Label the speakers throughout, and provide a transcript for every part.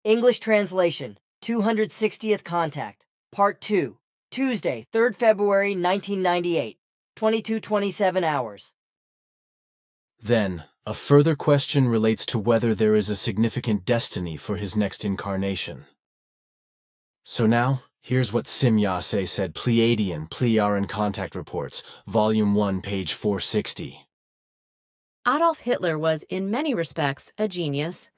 Speaker 1: English translation, 260th Contact, Part 2, Tuesday, 3rd February 1998, 22:27 hours.
Speaker 2: Then, a further question relates to whether there is a significant destiny for his next incarnation. So now, here's what Simyase said Pleiadian Pleiaren Contact Reports, Volume 1, page 460.
Speaker 3: Adolf Hitler was, in many respects, a genius.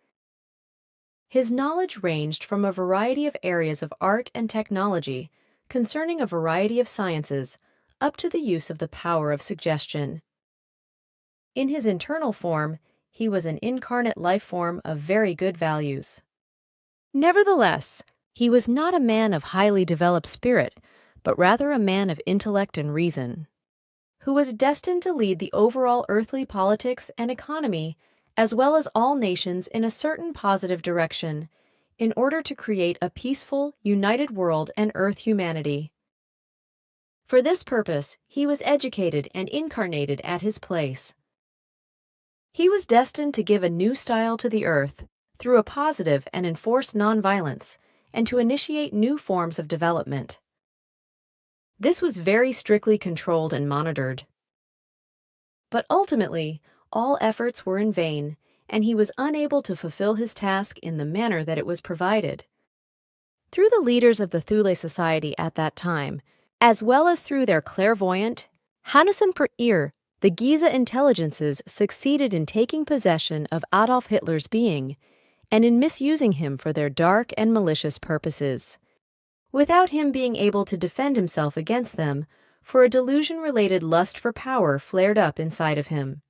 Speaker 3: His knowledge ranged from a variety of areas of art and technology, concerning a variety of sciences, up to the use of the power of suggestion. In his internal form, he was an incarnate life form of very good values. Nevertheless, he was not a man of highly developed spirit, but rather a man of intellect and reason, who was destined to lead the overall earthly politics and economy, as well as all nations, in a certain positive direction, in order to create a peaceful, united world and earth humanity. For this purpose, he was educated and incarnated at his place. He was destined to give a new style to the earth through a positive and enforced nonviolence, and to initiate new forms of development. This was very strictly controlled and monitored. But ultimately, all efforts were in vain, and he was unable to fulfill his task in the manner that it was provided. Through the leaders of the Thule Society at that time, as well as through their clairvoyant, Hanussen per ear, the Giza intelligences succeeded in taking possession of Adolf Hitler's being, and in misusing him for their dark and malicious purposes, without him being able to defend himself against them, for a delusion-related lust for power flared up inside of him.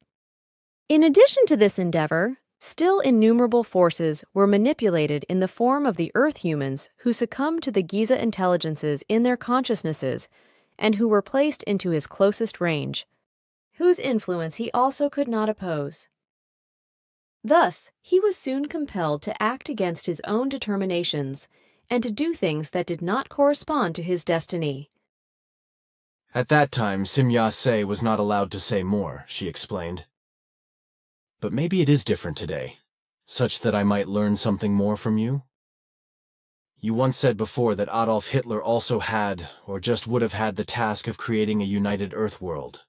Speaker 3: In addition to this endeavor, still innumerable forces were manipulated in the form of the Earth humans who succumbed to the Giza intelligences in their consciousnesses and who were placed into his closest range, whose influence he also could not oppose. Thus, he was soon compelled to act against his own determinations and to do things that did not correspond to his destiny.
Speaker 2: At that time, Simyase was not allowed to say more, she explained. But maybe it is different today, such that I might learn something more from you? You once said before that Adolf Hitler also had, or just would have had, the task of creating a united Earth world.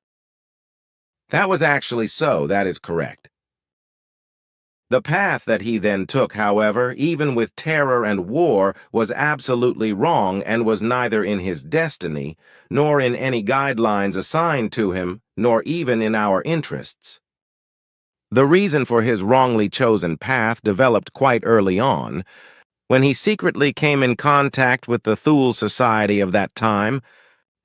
Speaker 4: That was actually so, that is correct. The path that he then took, however, even with terror and war, was absolutely wrong and was neither in his destiny, nor in any guidelines assigned to him, nor even in our interests. The reason for his wrongly chosen path developed quite early on, when he secretly came in contact with the Thule Society of that time,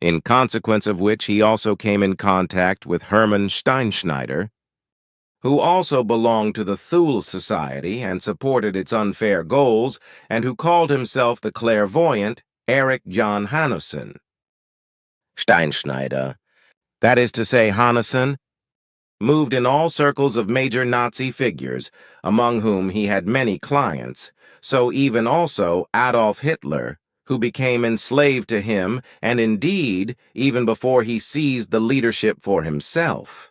Speaker 4: in consequence of which he also came in contact with Hermann Steinschneider, who also belonged to the Thule Society and supported its unfair goals, and who called himself the clairvoyant Erich John Hanussen. Steinschneider, that is to say Hanussen, moved in all circles of major Nazi figures, among whom he had many clients, so even also Adolf Hitler, who became enslaved to him, and indeed, even before he seized the leadership for himself.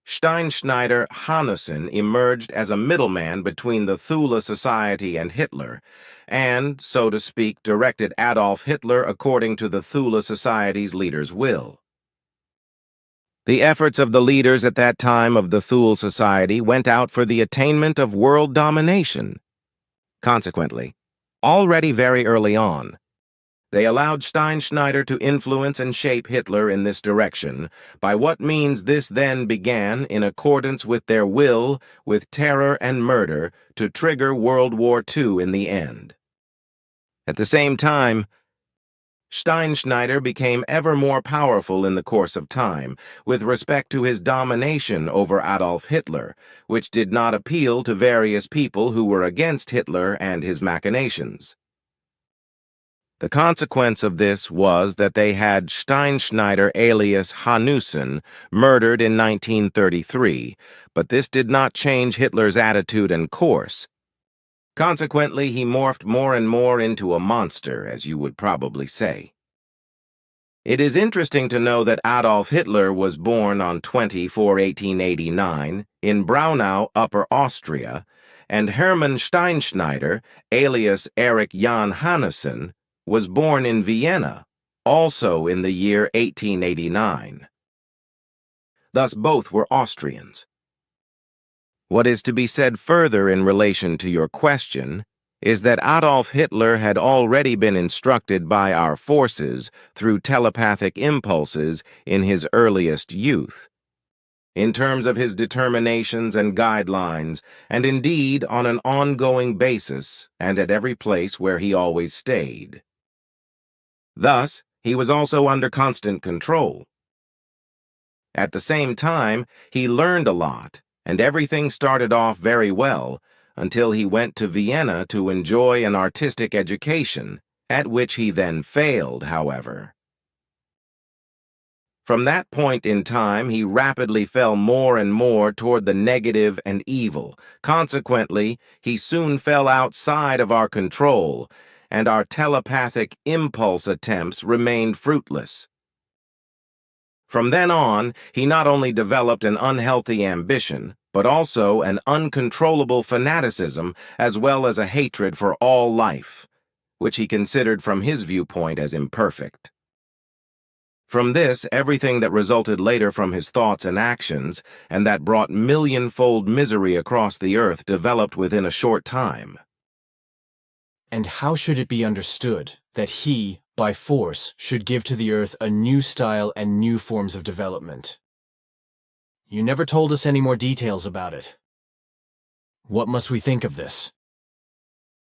Speaker 4: Steinschneider Hanussen emerged as a middleman between the Thule Society and Hitler, and, so to speak, directed Adolf Hitler according to the Thule Society's leader's will. The efforts of the leaders at that time of the Thule Society went out for the attainment of world domination. Consequently, already very early on, they allowed Steinschneider to influence and shape Hitler in this direction, by what means this then began, in accordance with their will, with terror and murder, to trigger World War II in the end. At the same time, Steinschneider became ever more powerful in the course of time, with respect to his domination over Adolf Hitler, which did not appeal to various people who were against Hitler and his machinations. The consequence of this was that they had Steinschneider alias Hanussen murdered in 1933, but this did not change Hitler's attitude and course. Consequently, he morphed more and more into a monster, as you would probably say. It is interesting to know that Adolf Hitler was born on 20/4/1889 in Braunau, Upper Austria, and Hermann Steinschneider, alias Erich Jan Hannessen, was born in Vienna, also in the year 1889. Thus both were Austrians. What is to be said further in relation to your question is that Adolf Hitler had already been instructed by our forces through telepathic impulses in his earliest youth, in terms of his determinations and guidelines, and indeed on an ongoing basis and at every place where he always stayed. Thus, he was also under constant control. At the same time, he learned a lot, and everything started off very well until he went to Vienna to enjoy an artistic education, at which he then failed, however. From that point in time, he rapidly fell more and more toward the negative and evil. Consequently, he soon fell outside of our control, and our telepathic impulse attempts remained fruitless. From then on, he not only developed an unhealthy ambition, but also an uncontrollable fanaticism as well as a hatred for all life, which he considered from his viewpoint as imperfect. From this, everything that resulted later from his thoughts and actions, and that brought millionfold misery across the earth, developed within a short time.
Speaker 2: And how should it be understood that he, by force, should give to the earth a new style and new forms of development? You never told us any more details about it. What must we think of this?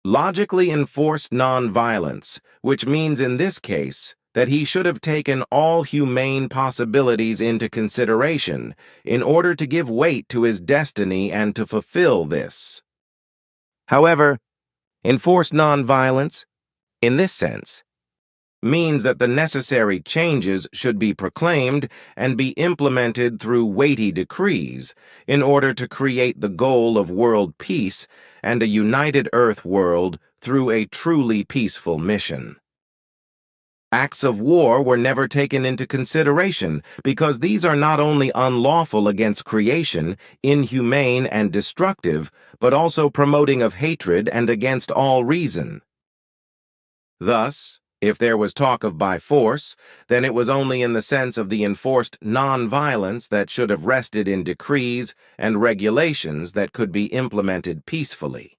Speaker 4: Logically enforced nonviolence, which means in this case that he should have taken all humane possibilities into consideration in order to give weight to his destiny and to fulfill this. However, enforced nonviolence, in this sense, means that the necessary changes should be proclaimed and be implemented through weighty decrees in order to create the goal of world peace and a united Earth world through a truly peaceful mission. Acts of war were never taken into consideration because these are not only unlawful against creation, inhumane and destructive, but also promoting of hatred and against all reason. Thus, if there was talk of by force, then it was only in the sense of the enforced non-violence that should have rested in decrees and regulations that could be implemented peacefully.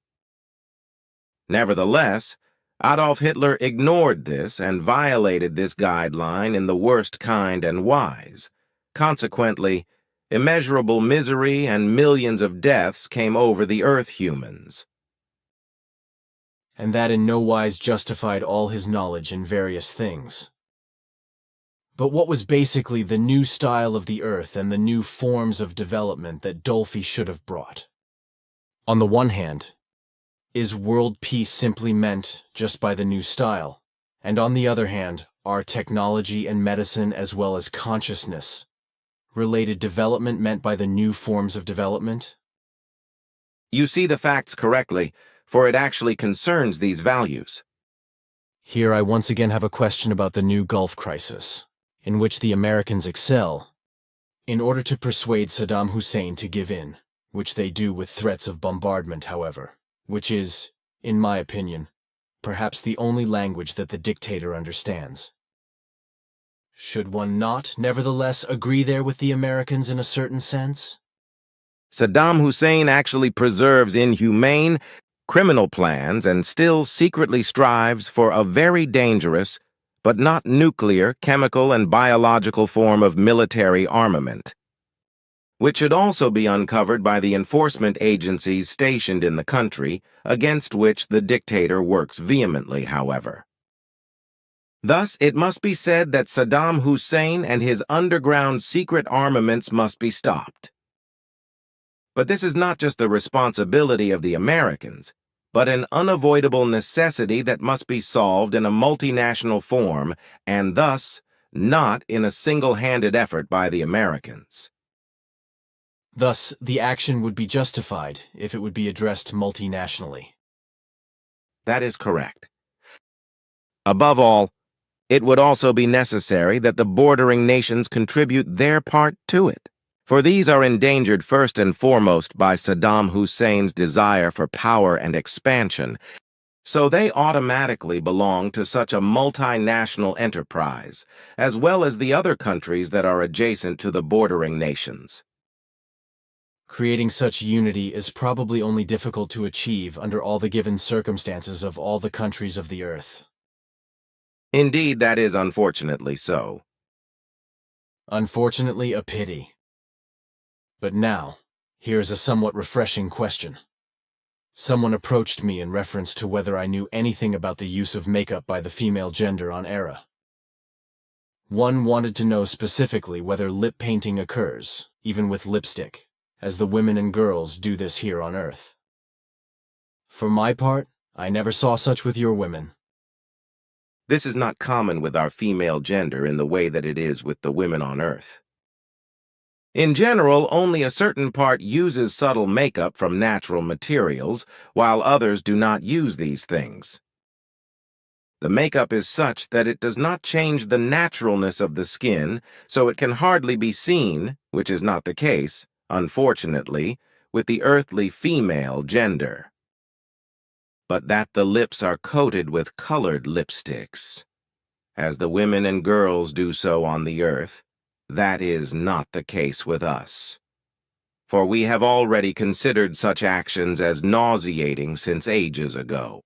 Speaker 4: Nevertheless, Adolf Hitler ignored this and violated this guideline in the worst kind and wise. Consequently, immeasurable misery and millions of deaths came over the Earth humans.
Speaker 2: And that in no wise justified all his knowledge in various things. But what was basically the new style of the earth and the new forms of development that Dolphy should have brought? On the one hand, is world peace simply meant just by the new style? And on the other hand, are technology and medicine as well as consciousness related development meant by the new forms of development?
Speaker 4: You see the facts correctly, for it actually concerns these values.
Speaker 2: Here I once again have a question about the new Gulf crisis, in which the Americans excel, in order to persuade Saddam Hussein to give in, which they do with threats of bombardment, however, which is, in my opinion, perhaps the only language that the dictator understands. Should one not, nevertheless, agree there with the Americans in a certain sense?
Speaker 4: Saddam Hussein actually preserves inhumane, criminal plans and still secretly strives for a very dangerous, but not nuclear, chemical, and biological form of military armament, which should also be uncovered by the enforcement agencies stationed in the country, against which the dictator works vehemently, however. Thus, it must be said that Saddam Hussein and his underground secret armaments must be stopped. But this is not just the responsibility of the Americans, but an unavoidable necessity that must be solved in a multinational form, and thus not in a single-handed effort by the Americans.
Speaker 2: Thus, the action would be justified if it would be addressed multinationally.
Speaker 4: That is correct. Above all, it would also be necessary that the bordering nations contribute their part to it. For these are endangered first and foremost by Saddam Hussein's desire for power and expansion, so they automatically belong to such a multinational enterprise, as well as the other countries that are adjacent to the bordering nations.
Speaker 2: Creating such unity is probably only difficult to achieve under all the given circumstances of all the countries of the earth.
Speaker 4: Indeed, that is unfortunately so.
Speaker 2: Unfortunately, a pity. But now, here's a somewhat refreshing question. Someone approached me in reference to whether I knew anything about the use of makeup by the female gender on Era. One wanted to know specifically whether lip painting occurs, even with lipstick, as the women and girls do this here on Earth. For my part, I never saw such with your women.
Speaker 4: This is not common with our female gender in the way that it is with the women on Earth. In general, only a certain part uses subtle makeup from natural materials, while others do not use these things. The makeup is such that it does not change the naturalness of the skin, so it can hardly be seen, which is not the case, unfortunately, with the earthly female gender. But that the lips are coated with colored lipsticks, as the women and girls do so on the earth, that is not the case with us. For we have already considered such actions as nauseating since ages ago.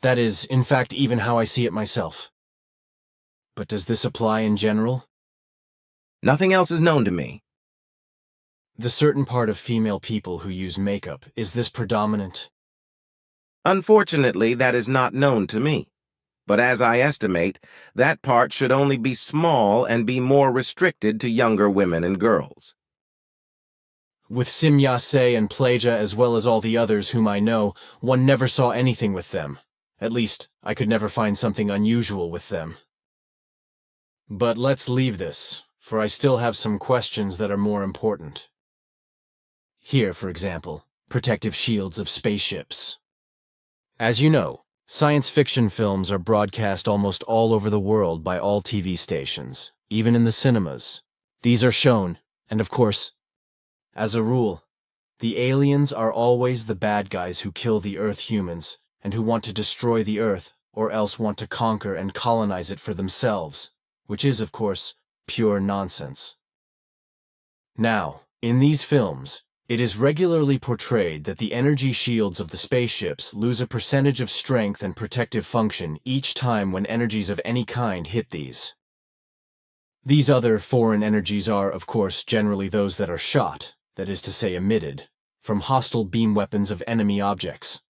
Speaker 2: That is, in fact, even how I see it myself. But does this apply in general?
Speaker 4: Nothing else is known to me.
Speaker 2: The certain part of female people who use makeup, is this predominant?
Speaker 4: Unfortunately, that is not known to me. But as I estimate, that part should only be small and be more restricted to younger women and girls.
Speaker 2: With Simyase and Plagia as well as all the others whom I know, one never saw anything with them. At least, I could never find something unusual with them. But let's leave this, for I still have some questions that are more important. Here, for example, protective shields of spaceships. As you know, science fiction films are broadcast almost all over the world by all TV stations, even in the cinemas. These are shown, and of course, as a rule, the aliens are always the bad guys who kill the Earth humans and who want to destroy the Earth or else want to conquer and colonize it for themselves, which is, of course, pure nonsense. Now, in these films, it is regularly portrayed that the energy shields of the spaceships lose a percentage of strength and protective function each time when energies of any kind hit these. These other foreign energies are, of course, generally those that are shot, that is to say emitted, from hostile beam weapons of enemy objects.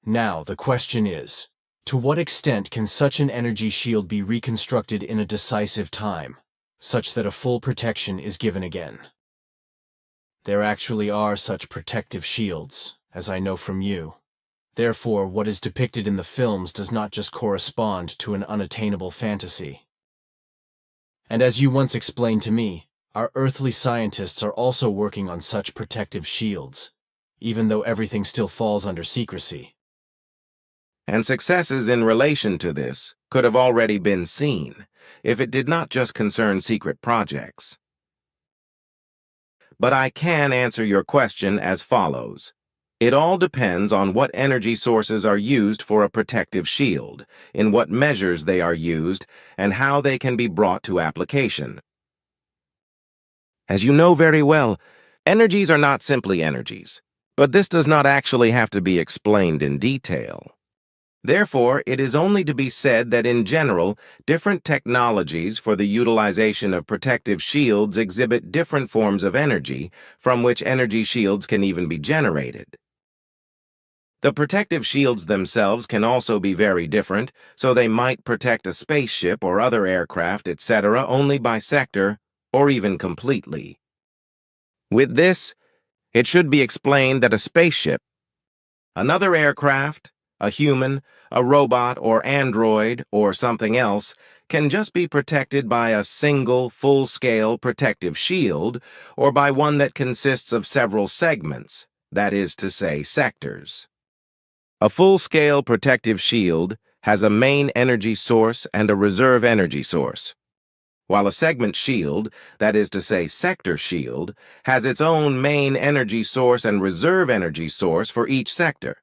Speaker 2: Now, the question is, to what extent can such an energy shield be reconstructed in a decisive time, such that a full protection is given again? There actually are such protective shields, as I know from you. Therefore, what is depicted in the films does not just correspond to an unattainable fantasy. And as you once explained to me, our earthly scientists are also working on such protective shields, even though everything still falls under secrecy.
Speaker 4: And successes in relation to this could have already been seen, if it did not just concern secret projects. But I can answer your question as follows. It all depends on what energy sources are used for a protective shield, in what measures they are used, and how they can be brought to application. As you know very well, energies are not simply energies, but this does not actually have to be explained in detail. Therefore, it is only to be said that in general, different technologies for the utilization of protective shields exhibit different forms of energy, from which energy shields can even be generated. The protective shields themselves can also be very different, so they might protect a spaceship or other aircraft, etc., only by sector, or even completely. With this, it should be explained that a spaceship, another aircraft, a human, a robot or android, or something else, can just be protected by a single, full-scale protective shield, or by one that consists of several segments, that is to say, sectors. A full-scale protective shield has a main energy source and a reserve energy source, while a segment shield, that is to say sector shield, has its own main energy source and reserve energy source for each sector.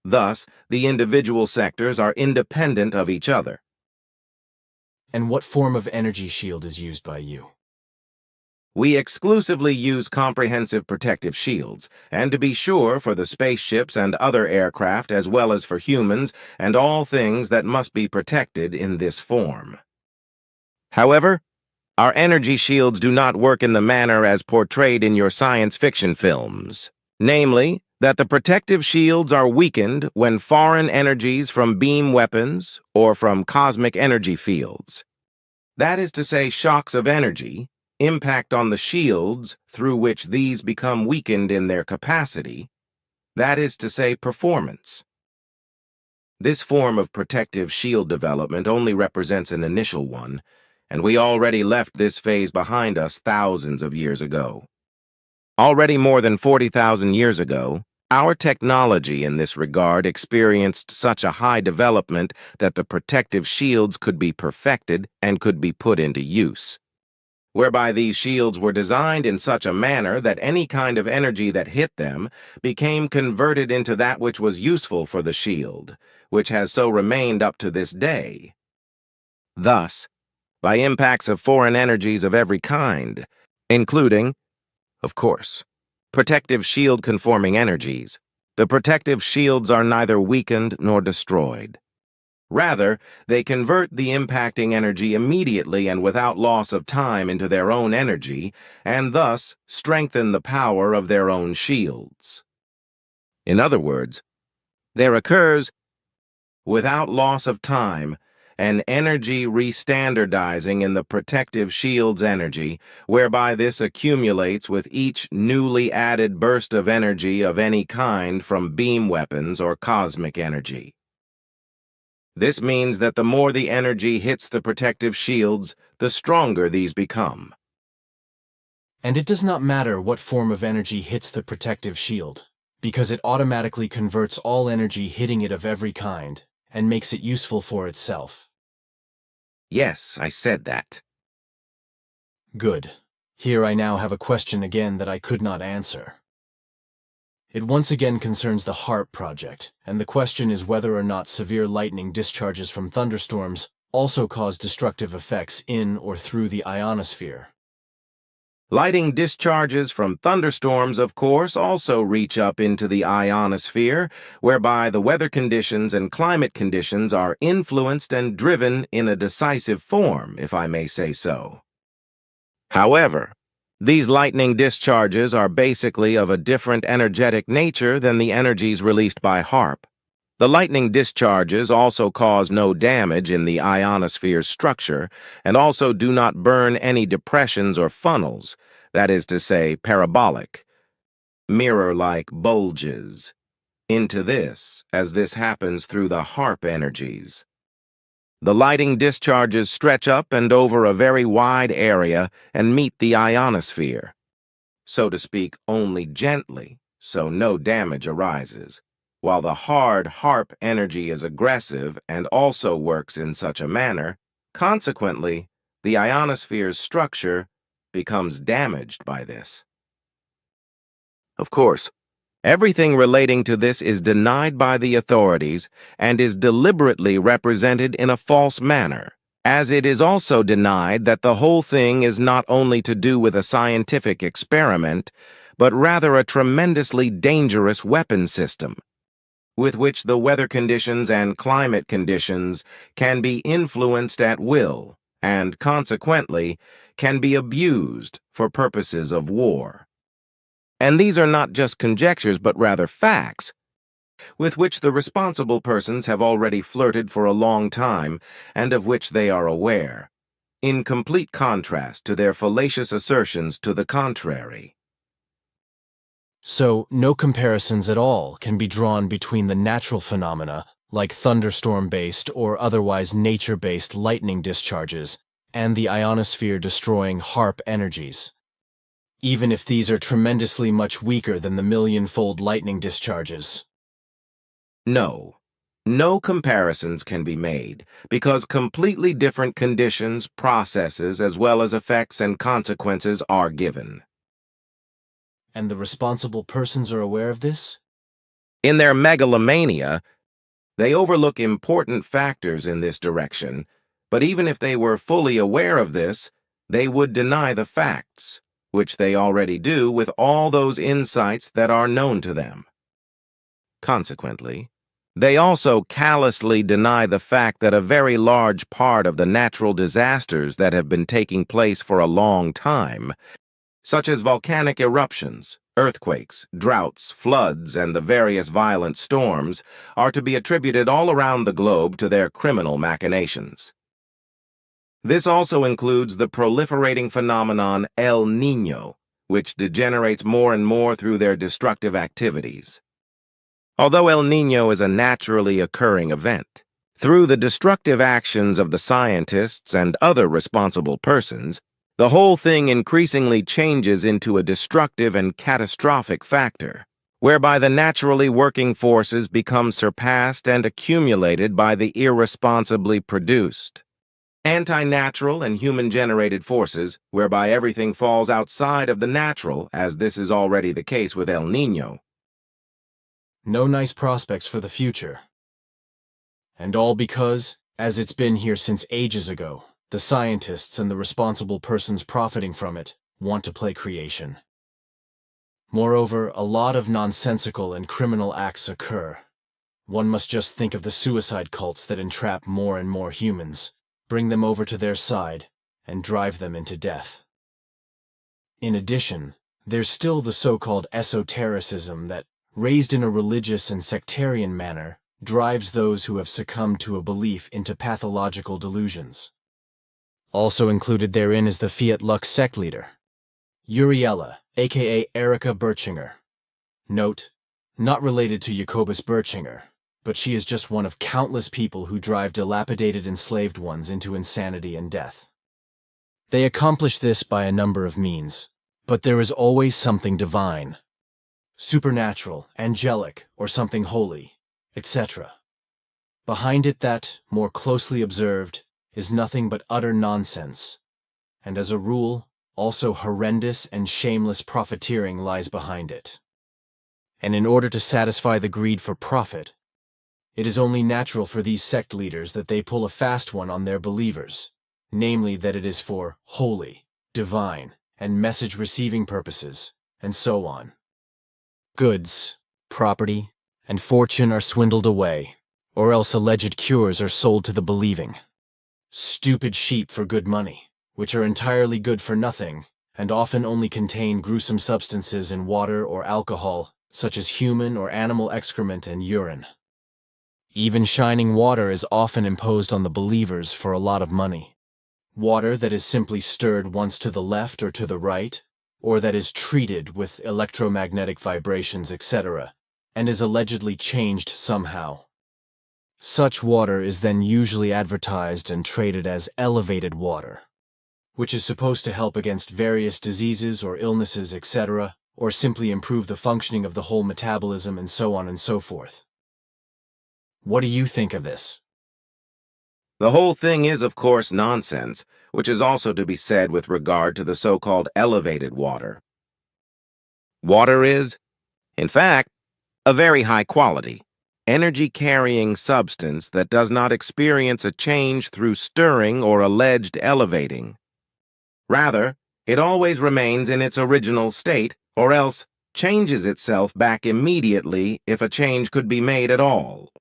Speaker 4: Thus, the individual sectors are independent of each other.
Speaker 2: And what form of energy shield is used by you?
Speaker 4: We exclusively use comprehensive protective shields, and to be sure, for the spaceships and other aircraft as well as for humans and all things that must be protected in this form. However, our energy shields do not work in the manner as portrayed in your science fiction films. Namely, that the protective shields are weakened when foreign energies from beam weapons or from cosmic energy fields. That is to say, shocks of energy impact on the shields through which these become weakened in their capacity, that is to say, performance. This form of protective shield development only represents an initial one, and we already left this phase behind us thousands of years ago. Already more than 40,000 years ago, our technology in this regard experienced such a high development that the protective shields could be perfected and could be put into use, whereby these shields were designed in such a manner that any kind of energy that hit them became converted into that which was useful for the shield, which has so remained up to this day. Thus, by impacts of foreign energies of every kind, including, of course, protective shield-conforming energies, the protective shields are neither weakened nor destroyed. Rather, they convert the impacting energy immediately and without loss of time into their own energy, and thus strengthen the power of their own shields. In other words, there occurs, without loss of time, an energy restandardizing in the protective shield's energy, whereby this accumulates with each newly added burst of energy of any kind from beam weapons or cosmic energy. This means that the more the energy hits the protective shields, the stronger these become.
Speaker 2: And it does not matter what form of energy hits the protective shield, because it automatically converts all energy hitting it of every kind and makes it useful for itself.
Speaker 4: Yes, I said that.
Speaker 2: Good. Here I now have a question again that I could not answer. It once again concerns the HARP project, and the question is whether or not severe lightning discharges from thunderstorms also cause destructive effects in or through the ionosphere.
Speaker 4: Lightning discharges from thunderstorms, of course, also reach up into the ionosphere, whereby the weather conditions and climate conditions are influenced and driven in a decisive form, if I may say so. However, these lightning discharges are basically of a different energetic nature than the energies released by HARP. The lightning discharges also cause no damage in the ionosphere's structure and also do not burn any depressions or funnels, that is to say, parabolic, mirror-like bulges, into this, as this happens through the HARP energies. The lightning discharges stretch up and over a very wide area and meet the ionosphere, so to speak, only gently, so no damage arises, while the hard HARP energy is aggressive and also works in such a manner. Consequently, the ionosphere's structure becomes damaged by this. Of course, everything relating to this is denied by the authorities and is deliberately represented in a false manner, as it is also denied that the whole thing is not only to do with a scientific experiment, but rather a tremendously dangerous weapon system, with which the weather conditions and climate conditions can be influenced at will and, consequently, can be abused for purposes of war. And these are not just conjectures, but rather facts, with which the responsible persons have already flirted for a long time, and of which they are aware, in complete contrast to their fallacious assertions to the contrary.
Speaker 2: So, no comparisons at all can be drawn between the natural phenomena, like thunderstorm-based or otherwise nature-based lightning discharges, and the ionosphere-destroying HARP energies, even if these are tremendously much weaker than the million-fold lightning discharges.
Speaker 4: No, No comparisons can be made because completely different conditions, processes, as well as effects and consequences are given.
Speaker 2: And the responsible persons are aware of this?
Speaker 4: In their megalomania, they overlook important factors in this direction, but even if they were fully aware of this, they would deny the facts, which they already do with all those insights that are known to them. Consequently, they also callously deny the fact that a very large part of the natural disasters that have been taking place for a long time, such as volcanic eruptions, earthquakes, droughts, floods, and the various violent storms, are to be attributed all around the globe to their criminal machinations. This also includes the proliferating phenomenon El Niño, which degenerates more and more through their destructive activities. Although El Niño is a naturally occurring event, through the destructive actions of the scientists and other responsible persons, the whole thing increasingly changes into a destructive and catastrophic factor, whereby the naturally working forces become surpassed and accumulated by the irresponsibly produced. Anti-natural and human-generated forces, whereby everything falls outside of the natural, as this is already the case with El Niño.
Speaker 2: No nice prospects for the future. And all because, as it's been here since ages ago, the scientists and the responsible persons profiting from it want to play creation. Moreover, a lot of nonsensical and criminal acts occur. One must just think of the suicide cults that entrap more and more humans, bring them over to their side, and drive them into death. In addition, there's still the so-called esotericism that, raised in a religious and sectarian manner, drives those who have succumbed to a belief into pathological delusions. Also included therein is the Fiat Lux sect leader, Uriella, aka Erika Bertschinger. Note, not related to Jacobus Bertschinger, but she is just one of countless people who drive dilapidated enslaved ones into insanity and death. They accomplish this by a number of means, but there is always something divine, supernatural, angelic, or something holy, etc. Behind it that, more closely observed, is nothing but utter nonsense, and as a rule, also horrendous and shameless profiteering lies behind it. And in order to satisfy the greed for profit, it is only natural for these sect leaders that they pull a fast one on their believers, namely that it is for holy, divine, and message-receiving purposes, and so on. Goods, property, and fortune are swindled away, or else alleged cures are sold to the believing. Stupid sheep for good money, which are entirely good for nothing, and often only contain gruesome substances in water or alcohol, such as human or animal excrement and urine. Even shining water is often imposed on the believers for a lot of money. Water that is simply stirred once to the left or to the right, or that is treated with electromagnetic vibrations, etc., and is allegedly changed somehow. Such water is then usually advertised and traded as elevated water, which is supposed to help against various diseases or illnesses, etc., or simply improve the functioning of the whole metabolism and so on and so forth. What do you think of this?
Speaker 4: The whole thing is, of course, nonsense, which is also to be said with regard to the so-called elevated water. Water is, in fact, a very high quality, energy-carrying substance that does not experience a change through stirring or alleged elevating. Rather, it always remains in its original state, or else changes itself back immediately if a change could be made at all.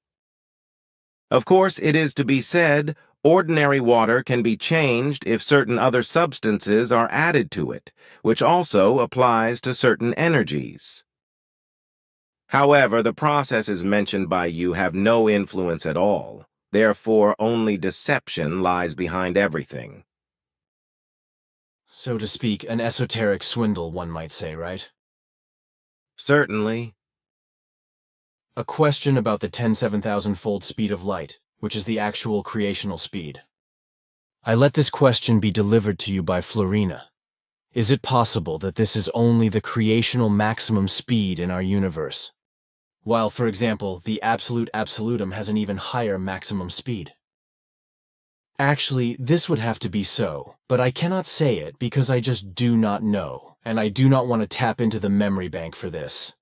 Speaker 4: Of course, it is to be said, ordinary water can be changed if certain other substances are added to it, which also applies to certain energies. However, the processes mentioned by you have no influence at all. Therefore, only deception lies behind everything.
Speaker 2: So to speak, an esoteric swindle, one might say, right?
Speaker 4: Certainly.
Speaker 2: A question about the 10,7,000-fold speed of light, which is the actual creational speed. I let this question be delivered to you by Florina. Is it possible that this is only the creational maximum speed in our universe? while, for example, the absolute absolutum has an even higher maximum speed. Actually, this would have to be so, but I cannot say it because I just do not know, and I do not want to tap into the memory bank for this.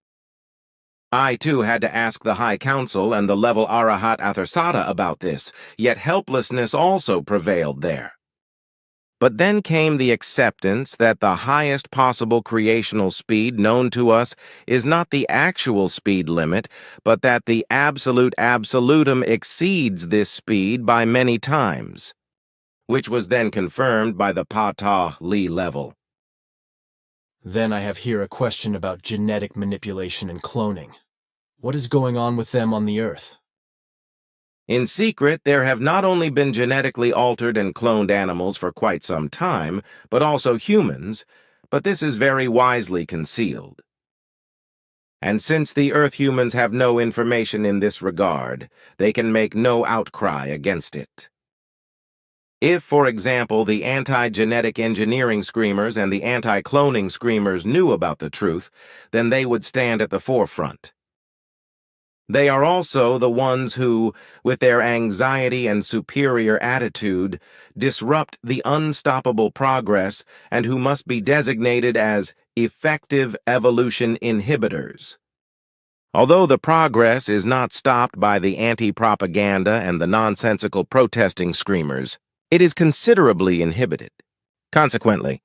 Speaker 4: I, too, had to ask the High Council and the level Arahat Athersata about this, yet helplessness also prevailed there. But then came the acceptance that the highest possible creational speed known to us is not the actual speed limit, but that the absolute absolutum exceeds this speed by many times, which was then confirmed by the Patah Li level.
Speaker 2: Then I have here a question about genetic manipulation and cloning. What is going on with them on the Earth?
Speaker 4: In secret, there have not only been genetically altered and cloned animals for quite some time, but also humans, but this is very wisely concealed. And since the Earth humans have no information in this regard, they can make no outcry against it. If, for example, the anti-genetic engineering screamers and the anti-cloning screamers knew about the truth, then they would stand at the forefront. They are also the ones who, with their anxiety and superior attitude, disrupt the unstoppable progress and who must be designated as effective evolution inhibitors. Although the progress is not stopped by the anti-propaganda and the nonsensical protesting screamers, it is considerably inhibited. Consequently,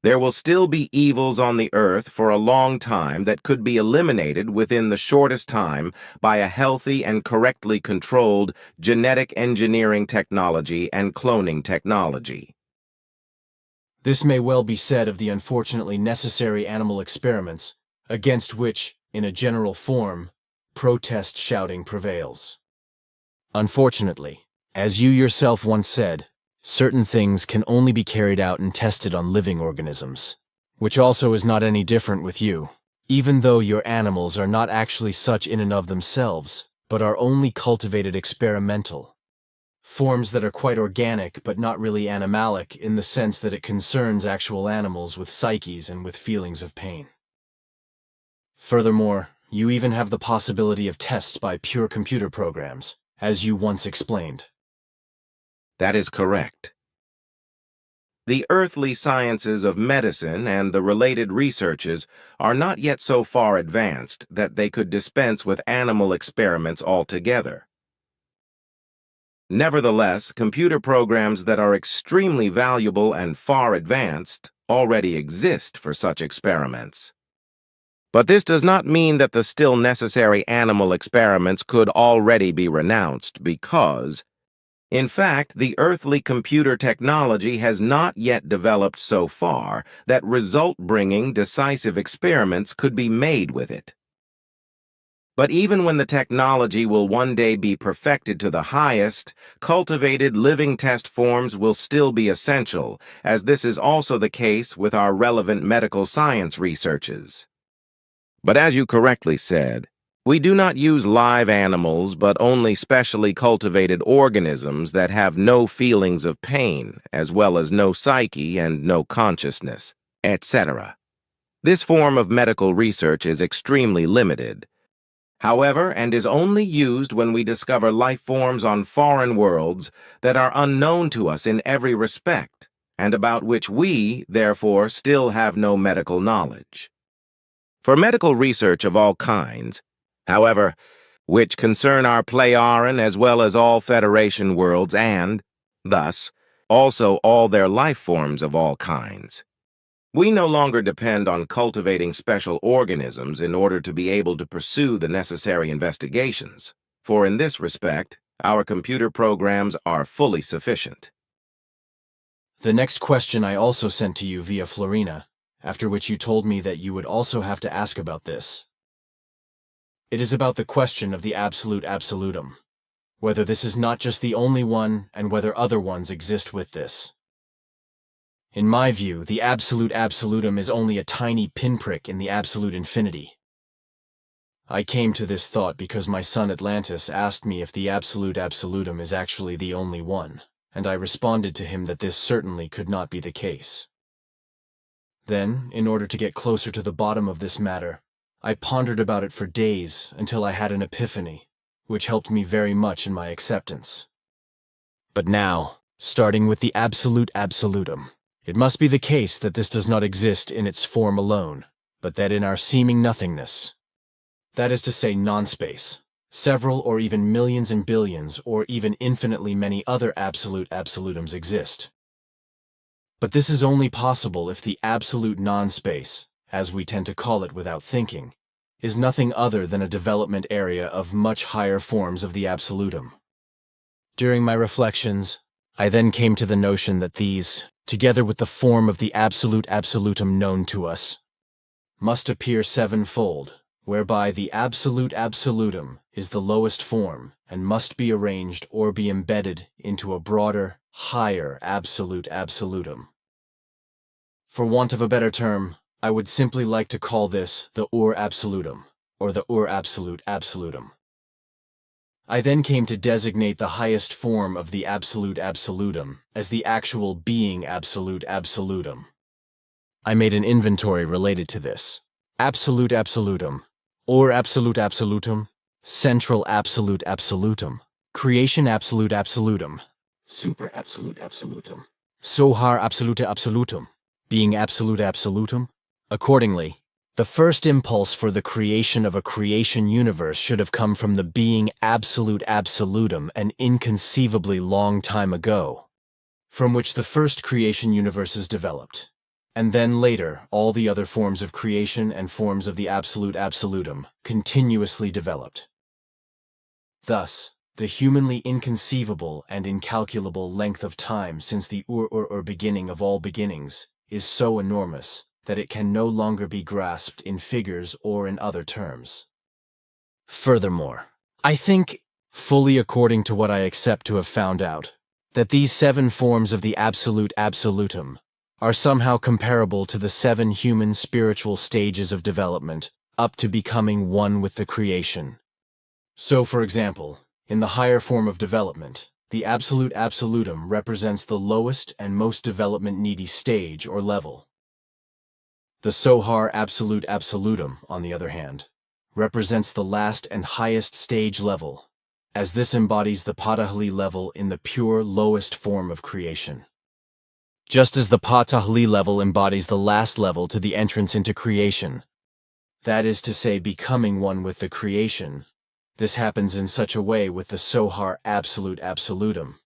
Speaker 4: there will still be evils on the Earth for a long time that could be eliminated within the shortest time by a healthy and correctly controlled genetic engineering technology and cloning technology.
Speaker 2: This may well be said of the unfortunately necessary animal experiments, against which, in a general form, protest shouting prevails. Unfortunately, as you yourself once said, certain things can only be carried out and tested on living organisms, which also is not any different with you, even though your animals are not actually such in and of themselves, but are only cultivated experimental. Forms that are quite organic but not really animalic in the sense that it concerns actual animals with psyches and with feelings of pain. Furthermore, you even have the possibility of tests by pure computer programs, as you once explained.
Speaker 4: That is correct. The earthly sciences of medicine and the related researches are not yet so far advanced that they could dispense with animal experiments altogether. Nevertheless, computer programs that are extremely valuable and far advanced already exist for such experiments. But this does not mean that the still necessary animal experiments could already be renounced because, in fact, the earthly computer technology has not yet developed so far that result-bringing, decisive experiments could be made with it. But even when the technology will one day be perfected to the highest, cultivated living test forms will still be essential, as this is also the case with our relevant medical science researches. But as you correctly said, we do not use live animals, but only specially cultivated organisms that have no feelings of pain, as well as no psyche and no consciousness, etc. This form of medical research is extremely limited. However, and is only used when we discover life forms on foreign worlds that are unknown to us in every respect, and about which we, therefore, still have no medical knowledge. For medical research of all kinds, however, which concern our Playaran as well as all Federation worlds and, thus, also all their life forms of all kinds, we no longer depend on cultivating special organisms in order to be able to pursue the necessary investigations, for in this respect, our computer programs are fully sufficient.
Speaker 2: The next question I also sent to you via Florina, after which you told me that you would also have to ask about this. It is about the question of the absolute absolutum, whether this is not just the only one and whether other ones exist with this. In my view, the absolute absolutum is only a tiny pinprick in the absolute infinity. I came to this thought because my son Atlantis asked me if the absolute absolutum is actually the only one, and I responded to him that this certainly could not be the case. Then, in order to get closer to the bottom of this matter, I pondered about it for days until I had an epiphany, which helped me very much in my acceptance. But now, starting with the absolute absolutum, it must be the case that this does not exist in its form alone, but that in our seeming nothingness, that is to say non-space, several or even millions and billions or even infinitely many other absolute absolutums exist. But this is only possible if the absolute non-space, as we tend to call it without thinking, is nothing other than a development area of much higher forms of the absolutum. During my reflections, I then came to the notion that these, together with the form of the absolute absolutum known to us, must appear sevenfold, whereby the absolute absolutum is the lowest form and must be arranged or be embedded into a broader, higher absolute absolutum. For want of a better term, I would simply like to call this the ur absolutum, or the ur absolute absolutum. I then came to designate the highest form of the absolute absolutum as the actual being absolute absolutum. I made an inventory related to this. Absolute absolutum, or absolute absolutum, central absolute absolutum, creation absolute absolutum, super absolute absolutum, sohar absolute absolutum, being absolute absolutum. Accordingly, the first impulse for the creation of a creation universe should have come from the being absolute absolutum an inconceivably long time ago, from which the first creation universes developed, and then later all the other forms of creation and forms of the absolute absolutum continuously developed. Thus, the humanly inconceivable and incalculable length of time since the ur beginning of all beginnings is so enormous that it can no longer be grasped in figures or in other terms. Furthermore, I think, fully according to what I accept to have found out, that these 7 forms of the absolute absolutum are somehow comparable to the 7 human spiritual stages of development up to becoming one with the creation. So, for example, in the higher form of development, the absolute absolutum represents the lowest and most development-needy stage or level. The sohar absolute absolutum, on the other hand, represents the last and highest stage level, as this embodies the patahli level in the pure lowest form of creation. Just as the patahli level embodies the last level to the entrance into creation, that is to say, becoming one with the creation, this happens in such a way with the sohar absolute absolutum,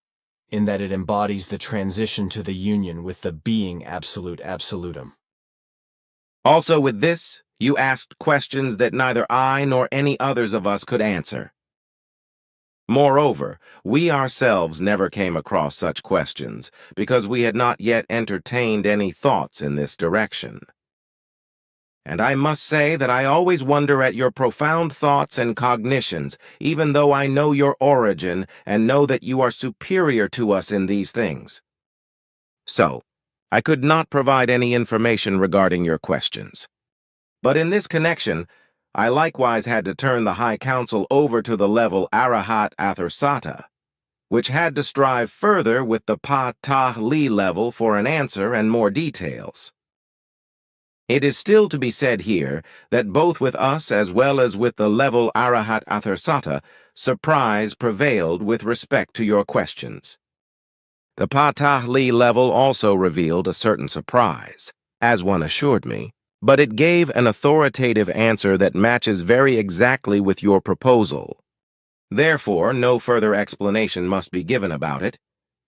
Speaker 2: in that it embodies the transition to the union with the being absolute absolutum.
Speaker 4: Also with this, you asked questions that neither I nor any others of us could answer. Moreover, we ourselves never came across such questions, because we had not yet entertained any thoughts in this direction. And I must say that I always wonder at your profound thoughts and cognitions, even though I know your origin and know that you are superior to us in these things. So, I could not provide any information regarding your questions. But in this connection, I likewise had to turn the High Council over to the level Arahat Athersata, which had to strive further with the Pa-Tah-Li level for an answer and more details. It is still to be said here that both with us as well as with the level Arahat Athersata, surprise prevailed with respect to your questions. The Pa-Tah-Li level also revealed a certain surprise, as one assured me, but it gave an authoritative answer that matches very exactly with your proposal. Therefore, no further explanation must be given about it,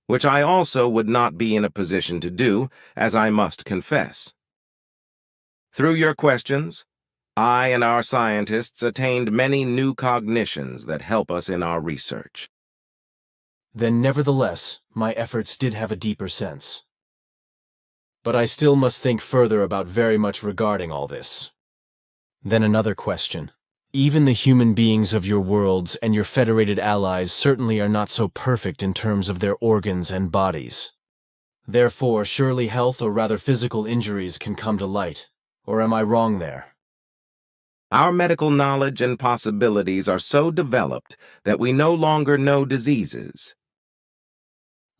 Speaker 4: which I also would not be in a position to do, as I must confess. Through your questions, I and our scientists attained many new cognitions that help us in our research.
Speaker 2: Then, nevertheless, my efforts did have a deeper sense. But I still must think further about very much regarding all this. Then another question. Even the human beings of your worlds and your federated allies certainly are not so perfect in terms of their organs and bodies. Therefore, surely health or rather physical injuries can come to light. Or am I wrong there?
Speaker 4: Our medical knowledge and possibilities are so developed that we no longer know diseases.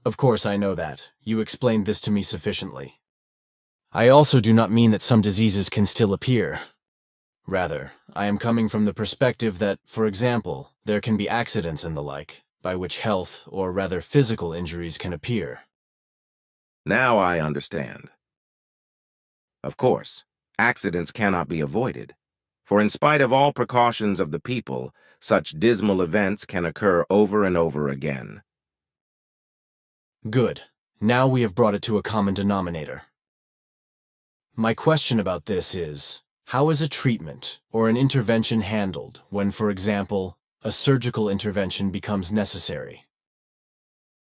Speaker 2: Of course I know that. You explained this to me sufficiently. I also do not mean that some diseases can still appear. Rather, I am coming from the perspective that, for example, there can be accidents and the like, by which health, or rather physical injuries can appear.
Speaker 4: Now I understand. Of course, accidents cannot be avoided, for in spite of all precautions of the people, such dismal events can occur over and over again.
Speaker 2: Good. Now we have brought it to a common denominator. My question about this is, how is a treatment or an intervention handled when, for example, a surgical intervention becomes necessary?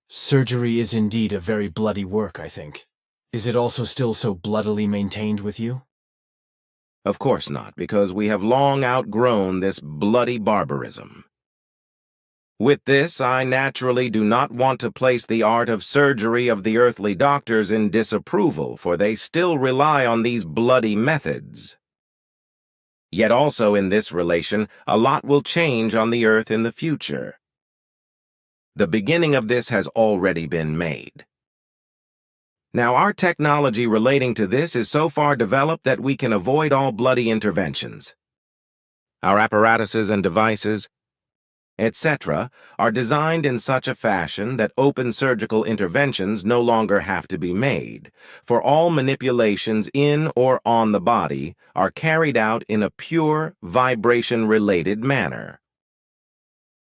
Speaker 2: Surgery is indeed a very bloody work, I think. Is it also still so bloodily maintained with you?
Speaker 4: Of course not, because we have long outgrown this bloody barbarism. With this, I naturally do not want to place the art of surgery of the earthly doctors in disapproval, for they still rely on these bloody methods. Yet also in this relation, a lot will change on the earth in the future. The beginning of this has already been made. Now, our technology relating to this is so far developed that we can avoid all bloody interventions. Our apparatuses and devices, etc., are designed in such a fashion that open surgical interventions no longer have to be made, for all manipulations in or on the body are carried out in a pure, vibration-related manner.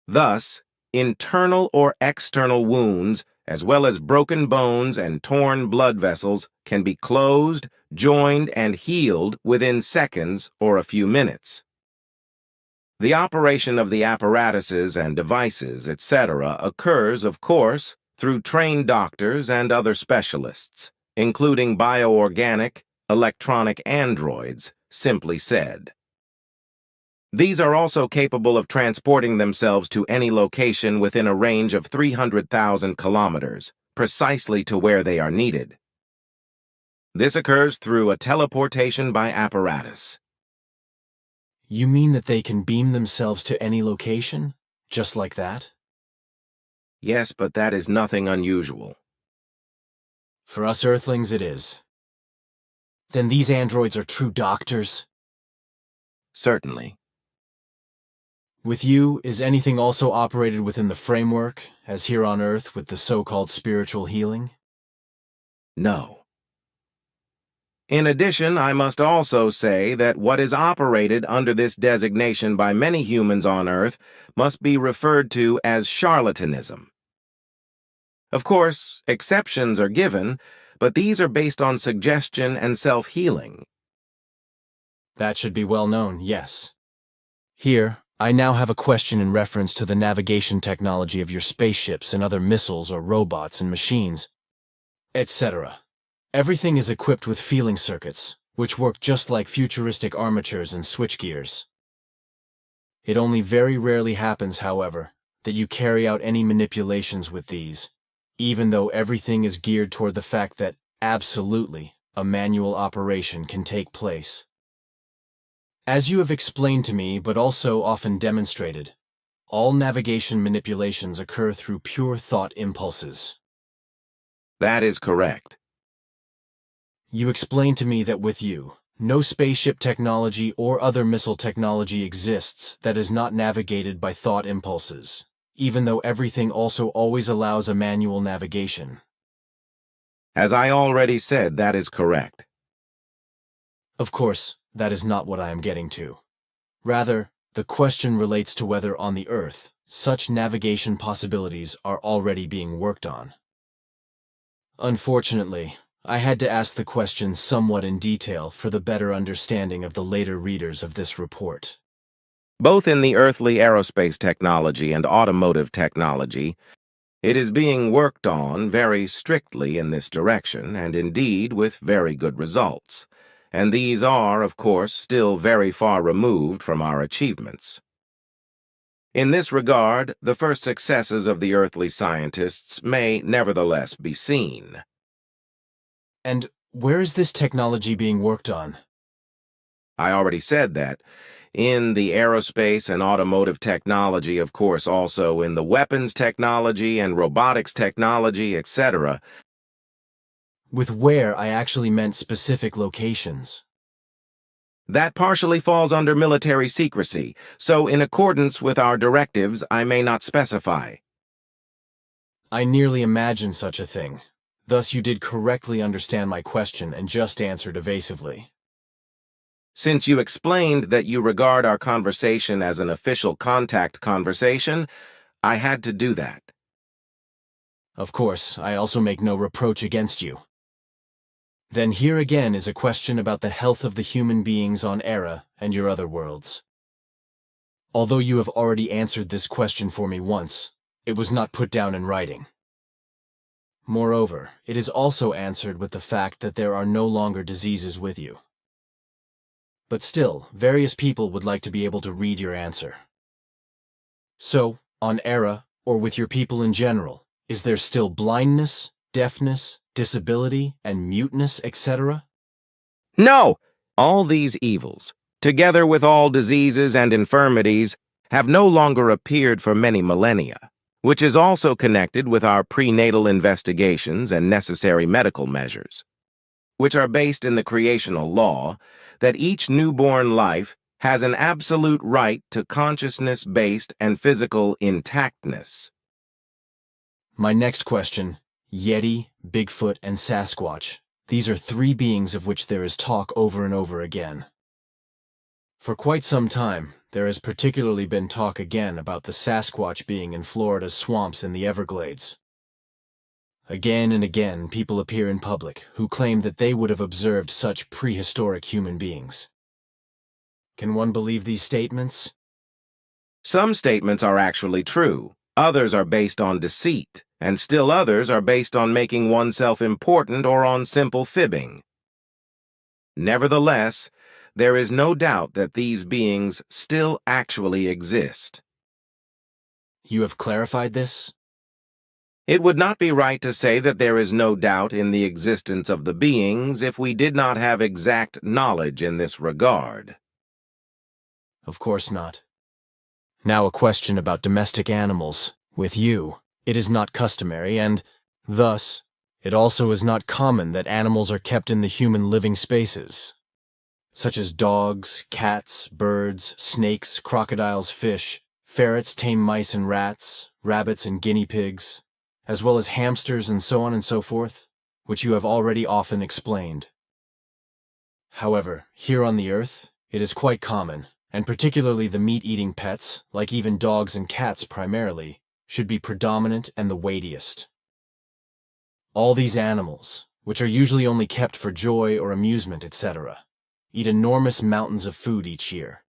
Speaker 4: Thus, internal or external wounds, as well as broken bones and torn blood vessels, can be closed, joined, and healed within seconds or a few minutes. The operation of the apparatuses and devices, etc., occurs, of course, through trained doctors and other specialists, including bioorganic, electronic androids, simply said. These are also capable of transporting themselves to any location within a range of 300,000 kilometers, precisely to where they are needed. This occurs through a teleportation by apparatus.
Speaker 2: You mean that they can beam themselves to any location, just like that?
Speaker 4: Yes, but that is nothing unusual.
Speaker 2: For us Earthlings, it is. Then these androids are true doctors?
Speaker 4: Certainly.
Speaker 2: With you, is anything also operated within the framework, as here on Earth with the so-called spiritual healing?
Speaker 4: No. In addition, I must also say that what is operated under this designation by many humans on Earth must be referred to as charlatanism. Of course, exceptions are given, but these are based on suggestion and self-healing.
Speaker 2: That should be well known, yes. Here, I now have a question in reference to the navigation technology of your spaceships and other missiles or robots and machines, etc. Everything is equipped with feeling circuits, which work just like futuristic armatures and switchgears. It only very rarely happens, however, that you carry out any manipulations with these, even though everything is geared toward the fact that, absolutely, a manual operation can take place. As you have explained to me, but also often demonstrated, all navigation manipulations occur through pure thought impulses.
Speaker 4: That is correct.
Speaker 2: You explained to me that with you, no spaceship technology or other missile technology exists that is not navigated by thought impulses, even though everything also always allows a manual navigation.
Speaker 4: As I already said, that is correct.
Speaker 2: Of course, that is not what I am getting to. Rather, the question relates to whether on the Earth, such navigation possibilities are already being worked on. Unfortunately, I had to ask the question somewhat in detail for the better understanding of the later readers of this report.
Speaker 4: Both in the earthly aerospace technology and automotive technology, it is being worked on very strictly in this direction, and indeed with very good results. And these are, of course, still very far removed from our achievements. In this regard, the first successes of the earthly scientists may nevertheless be seen.
Speaker 2: And where is this technology being worked on?
Speaker 4: I already said that. In the aerospace and automotive technology, of course, also in the weapons technology and robotics technology, etc.
Speaker 2: With where, I actually meant specific locations.
Speaker 4: That partially falls under military secrecy, so in accordance with our directives, I may not specify.
Speaker 2: I nearly imagined such a thing. Thus you did correctly understand my question and just answered evasively.
Speaker 4: Since you explained that you regard our conversation as an official contact conversation, I had to do that.
Speaker 2: Of course, I also make no reproach against you. Then here again is a question about the health of the human beings on Era and your other worlds. Although you have already answered this question for me once, it was not put down in writing. Moreover, it is also answered with the fact that there are no longer diseases with you. But still, various people would like to be able to read your answer. So, on Era, or with your people in general, is there still blindness, deafness, disability, and muteness, etc.?
Speaker 4: No! All these evils, together with all diseases and infirmities, have no longer appeared for many millennia, which is also connected with our prenatal investigations and necessary medical measures, which are based in the creational law that each newborn life has an absolute right to consciousness-based and physical intactness.
Speaker 2: My next question, Yeti, Bigfoot, and Sasquatch. These are three beings of which there is talk over and over again. For quite some time, there has particularly been talk again about the Sasquatch being in Florida's swamps in the Everglades. Again and again, people appear in public who claim that they would have observed such prehistoric human beings. Can one believe these statements?
Speaker 4: Some statements are actually true, others are based on deceit, and still others are based on making oneself important or on simple fibbing. Nevertheless, there is no doubt that these beings still actually exist.
Speaker 2: You have clarified this?
Speaker 4: It would not be right to say that there is no doubt in the existence of the beings if we did not have exact knowledge in this regard.
Speaker 2: Of course not. Now a question about domestic animals. With you, it is not customary, and, thus, it also is not common that animals are kept in the human living spaces, such as dogs, cats, birds, snakes, crocodiles, fish, ferrets, tame mice and rats, rabbits and guinea pigs, as well as hamsters and so on and so forth, which you have already often explained. However, here on the Earth, it is quite common, and particularly the meat-eating pets, like even dogs and cats primarily, should be predominant and the weightiest. All these animals, which are usually only kept for joy or amusement, etc., eat enormous mountains of food each year.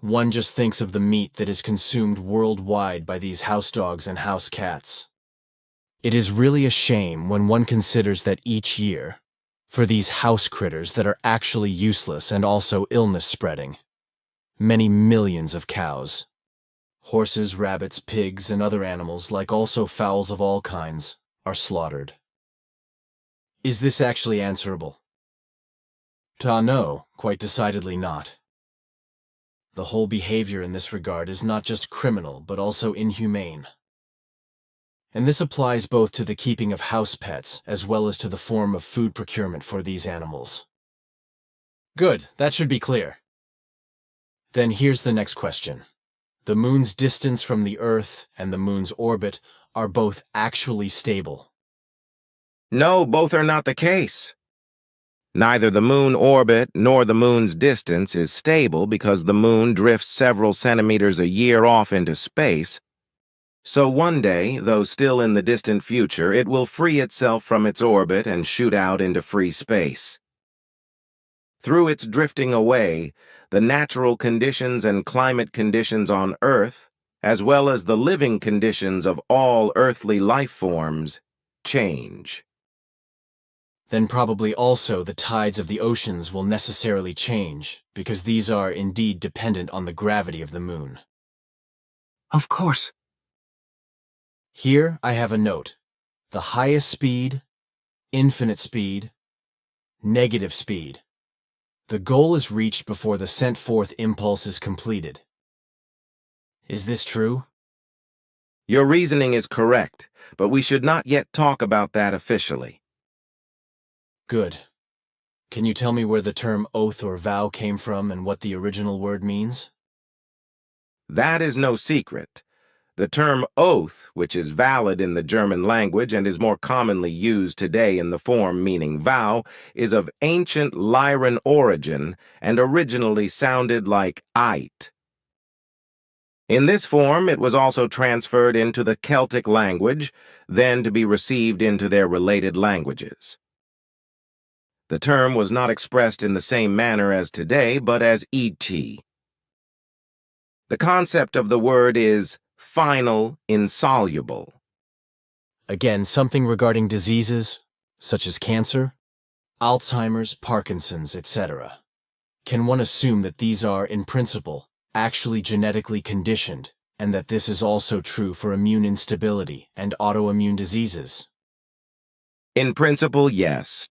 Speaker 2: One just thinks of the meat that is consumed worldwide by these house dogs and house cats. It is really a shame when one considers that each year, for these house critters that are actually useless and also illness-spreading, many millions of cows, horses, rabbits, pigs, and other animals, like also fowls of all kinds, are slaughtered. Is this actually answerable? No, quite decidedly not. The whole behavior in this regard is not just criminal, but also inhumane. And this applies both to the keeping of house pets as well as to the form of food procurement for these animals. Good, that should be clear. Then here's the next question. The moon's distance from the Earth and the moon's orbit are both actually stable.
Speaker 4: No, both are not the case. Neither the moon orbit nor the moon's distance is stable because the moon drifts several centimeters a year off into space. So one day, though still in the distant future, it will free itself from its orbit and shoot out into free space. Through its drifting away, the natural conditions and climate conditions on Earth, as well as the living conditions of all earthly life forms, change.
Speaker 2: Then probably also the tides of the oceans will necessarily change, because these are indeed dependent on the gravity of the moon.
Speaker 4: Of course.
Speaker 2: Here I have a note. The highest speed, infinite speed, negative speed. The goal is reached before the sent forth impulse is completed. Is this true?
Speaker 4: Your reasoning is correct, but we should not yet talk about that officially.
Speaker 2: Good. Can you tell me where the term oath or vow came from and what the original word means?
Speaker 4: That is no secret. The term oath, which is valid in the German language and is more commonly used today in the form meaning vow, is of ancient Lyran origin and originally sounded like eit. In this form, it was also transferred into the Celtic language, then to be received into their related languages. The term was not expressed in the same manner as today, but as et. The concept of the word is final, insoluble.
Speaker 2: Again, something regarding diseases, such as cancer, Alzheimer's, Parkinson's, etc. Can one assume that these are, in principle, actually genetically conditioned, and that this is also true for immune instability and autoimmune diseases?
Speaker 4: In principle, yes.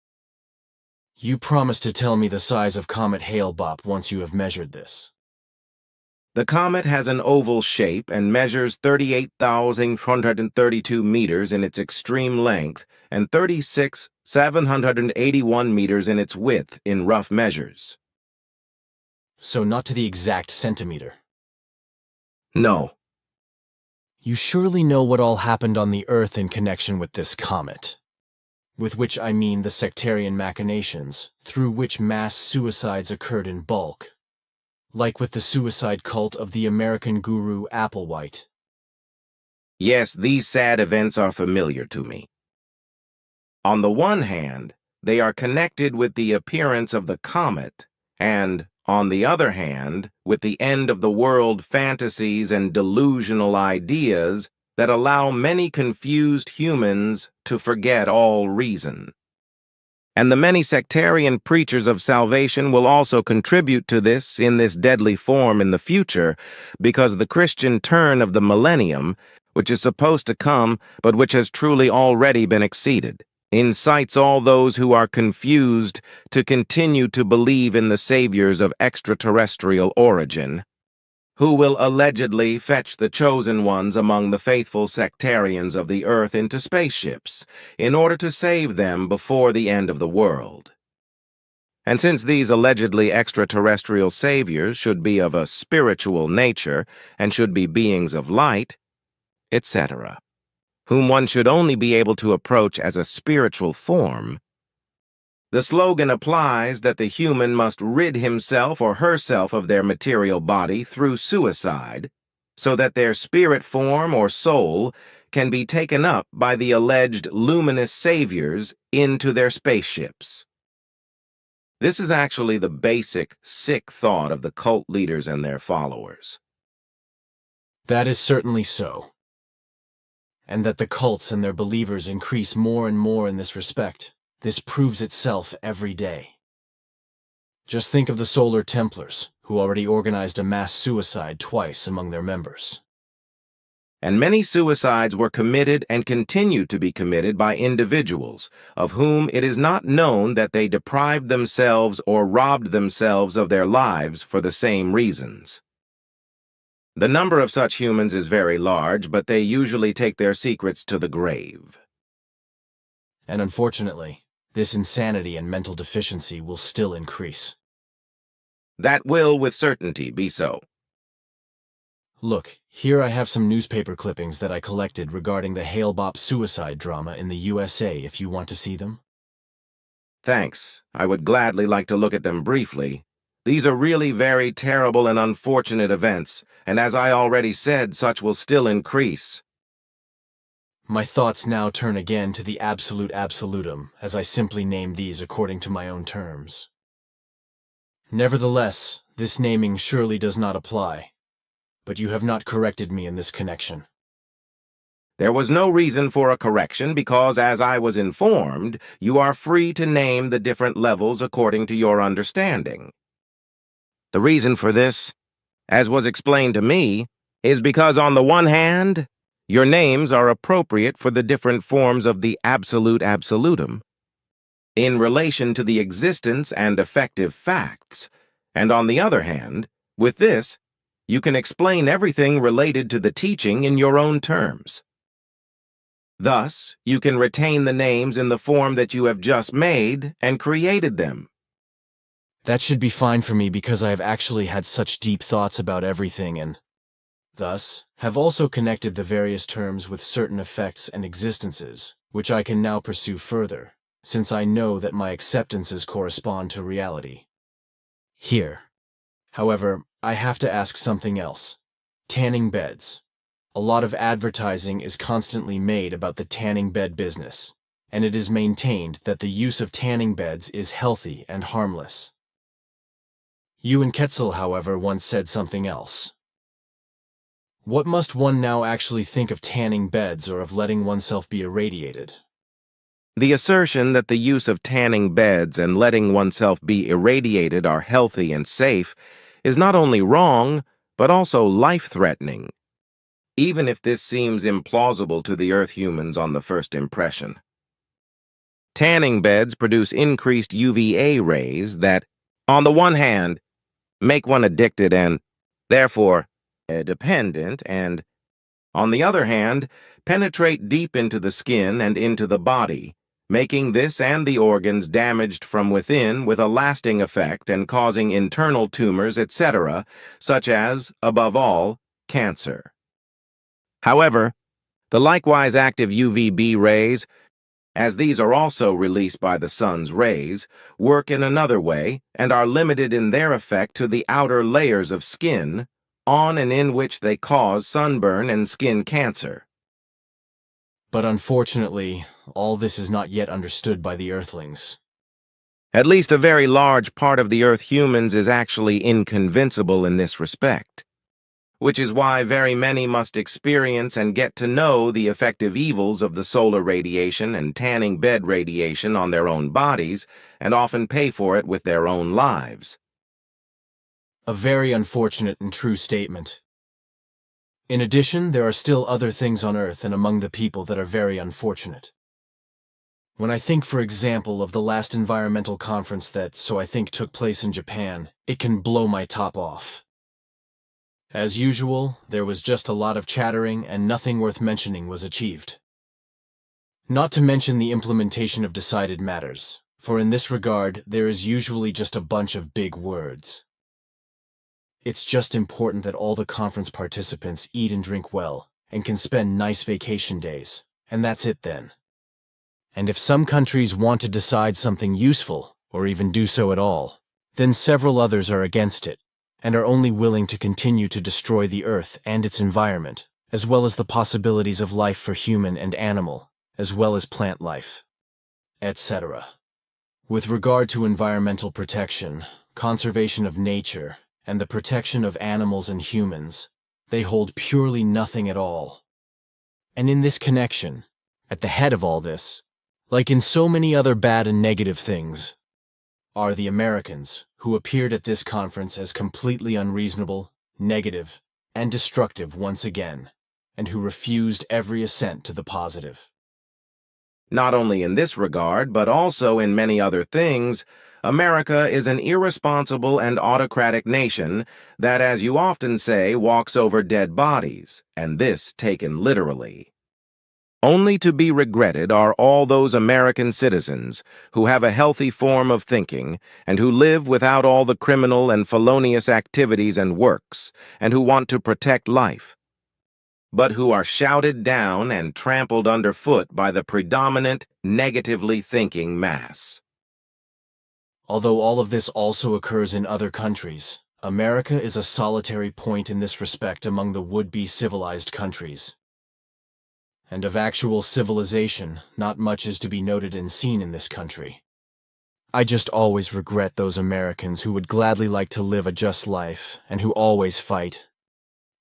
Speaker 2: You promise to tell me the size of Comet Hale-Bopp once you have measured this.
Speaker 4: The comet has an oval shape and measures 38,432 meters in its extreme length and 36,781 meters in its width in rough measures.
Speaker 2: So not to the exact centimeter.
Speaker 4: No.
Speaker 2: You surely know what all happened on the Earth in connection with this comet. With which I mean the sectarian machinations, through which mass suicides occurred in bulk. Like with the suicide cult of the American guru Applewhite.
Speaker 4: Yes, these sad events are familiar to me. On the one hand, they are connected with the appearance of the comet, and, on the other hand, with the end of the world fantasies and delusional ideas that allow many confused humans to forget all reason. And the many sectarian preachers of salvation will also contribute to this in this deadly form in the future, because the Christian turn of the millennium, which is supposed to come but which has truly already been exceeded, incites all those who are confused to continue to believe in the saviors of extraterrestrial origin, who will allegedly fetch the chosen ones among the faithful sectarians of the earth into spaceships, in order to save them before the end of the world. And since these allegedly extraterrestrial saviors should be of a spiritual nature and should be beings of light, etc., whom one should only be able to approach as a spiritual form, the slogan applies that the human must rid himself or herself of their material body through suicide, so that their spirit form or soul can be taken up by the alleged luminous saviors into their spaceships. This is actually the basic, sick thought of the cult leaders and their followers.
Speaker 2: That is certainly so. And that the cults and their believers increase more and more in this respect. This proves itself every day. Just think of the Solar Templars, who already organized a mass suicide twice among their members.
Speaker 4: And many suicides were committed and continue to be committed by individuals, of whom it is not known that they deprived themselves or robbed themselves of their lives for the same reasons. The number of such humans is very large, but they usually take their secrets to the grave.
Speaker 2: And unfortunately, this insanity and mental deficiency will still increase.
Speaker 4: That will, with certainty, be so.
Speaker 2: Look, here I have some newspaper clippings that I collected regarding the Hale-Bopp suicide drama in the USA, if you want to see them.
Speaker 4: Thanks. I would gladly like to look at them briefly. These are really very terrible and unfortunate events, and as I already said, such will still increase.
Speaker 2: My thoughts now turn again to the absolute absolutum, as I simply name these according to my own terms. Nevertheless, this naming surely does not apply, but you have not corrected me in this connection.
Speaker 4: There was no reason for a correction because, as I was informed, you are free to name the different levels according to your understanding. The reason for this, as was explained to me, is because on the one hand, your names are appropriate for the different forms of the absolute absolutum, in relation to the existence and effective facts, and on the other hand, with this, you can explain everything related to the teaching in your own terms. Thus, you can retain the names in the form that you have just made and created them,
Speaker 2: That should be fine for me because I have actually had such deep thoughts about everything and, thus, have also connected the various terms with certain effects and existences, which I can now pursue further, since I know that my acceptances correspond to reality. Here. However, I have to ask something else. Tanning beds. A lot of advertising is constantly made about the tanning bed business, and it is maintained that the use of tanning beds is healthy and harmless. You and Ketzel, however, once said something else. What must one now actually think of tanning beds or of letting oneself be irradiated?
Speaker 4: The assertion that the use of tanning beds and letting oneself be irradiated are healthy and safe is not only wrong, but also life-threatening, even if this seems implausible to the Earth humans on the first impression. Tanning beds produce increased UVA rays that, on the one hand, make one addicted and, therefore, dependent, and, on the other hand, penetrate deep into the skin and into the body, making this and the organs damaged from within with a lasting effect and causing internal tumors, etc., such as, above all, cancer. However, the likewise active UVB rays, as these are also released by the sun's rays, work in another way and are limited in their effect to the outer layers of skin, on and in which they cause sunburn and skin cancer.
Speaker 2: But unfortunately, all this is not yet understood by the Earthlings.
Speaker 4: At least a very large part of the Earth humans is actually inconvincible in this respect, which is why very many must experience and get to know the effective evils of the solar radiation and tanning bed radiation on their own bodies, and often pay for it with their own lives.
Speaker 2: A very unfortunate and true statement. In addition, there are still other things on Earth and among the people that are very unfortunate. When I think, for example, of the last environmental conference that, so I think, took place in Japan, it can blow my top off. As usual, there was just a lot of chattering and nothing worth mentioning was achieved. Not to mention the implementation of decided matters, for in this regard there is usually just a bunch of big words. It's just important that all the conference participants eat and drink well, and can spend nice vacation days, and that's it then. And if some countries want to decide something useful, or even do so at all, then several others are against it, and are only willing to continue to destroy the Earth and its environment, as well as the possibilities of life for human and animal, as well as plant life, etc. With regard to environmental protection, conservation of nature, and the protection of animals and humans, they hold purely nothing at all. And in this connection, at the head of all this, like in so many other bad and negative things, are the Americans, who appeared at this conference as completely unreasonable, negative, and destructive once again, and who refused every assent to the positive.
Speaker 4: Not only in this regard, but also in many other things, America is an irresponsible and autocratic nation that, as you often say, walks over dead bodies, and this taken literally. Only to be regretted are all those American citizens who have a healthy form of thinking and who live without all the criminal and felonious activities and works, and who want to protect life, but who are shouted down and trampled underfoot by the predominant, negatively thinking mass.
Speaker 2: Although all of this also occurs in other countries, America is a solitary point in this respect among the would-be civilized countries. And of actual civilization, not much is to be noted and seen in this country. I just always regret those Americans who would gladly like to live a just life, and who always fight,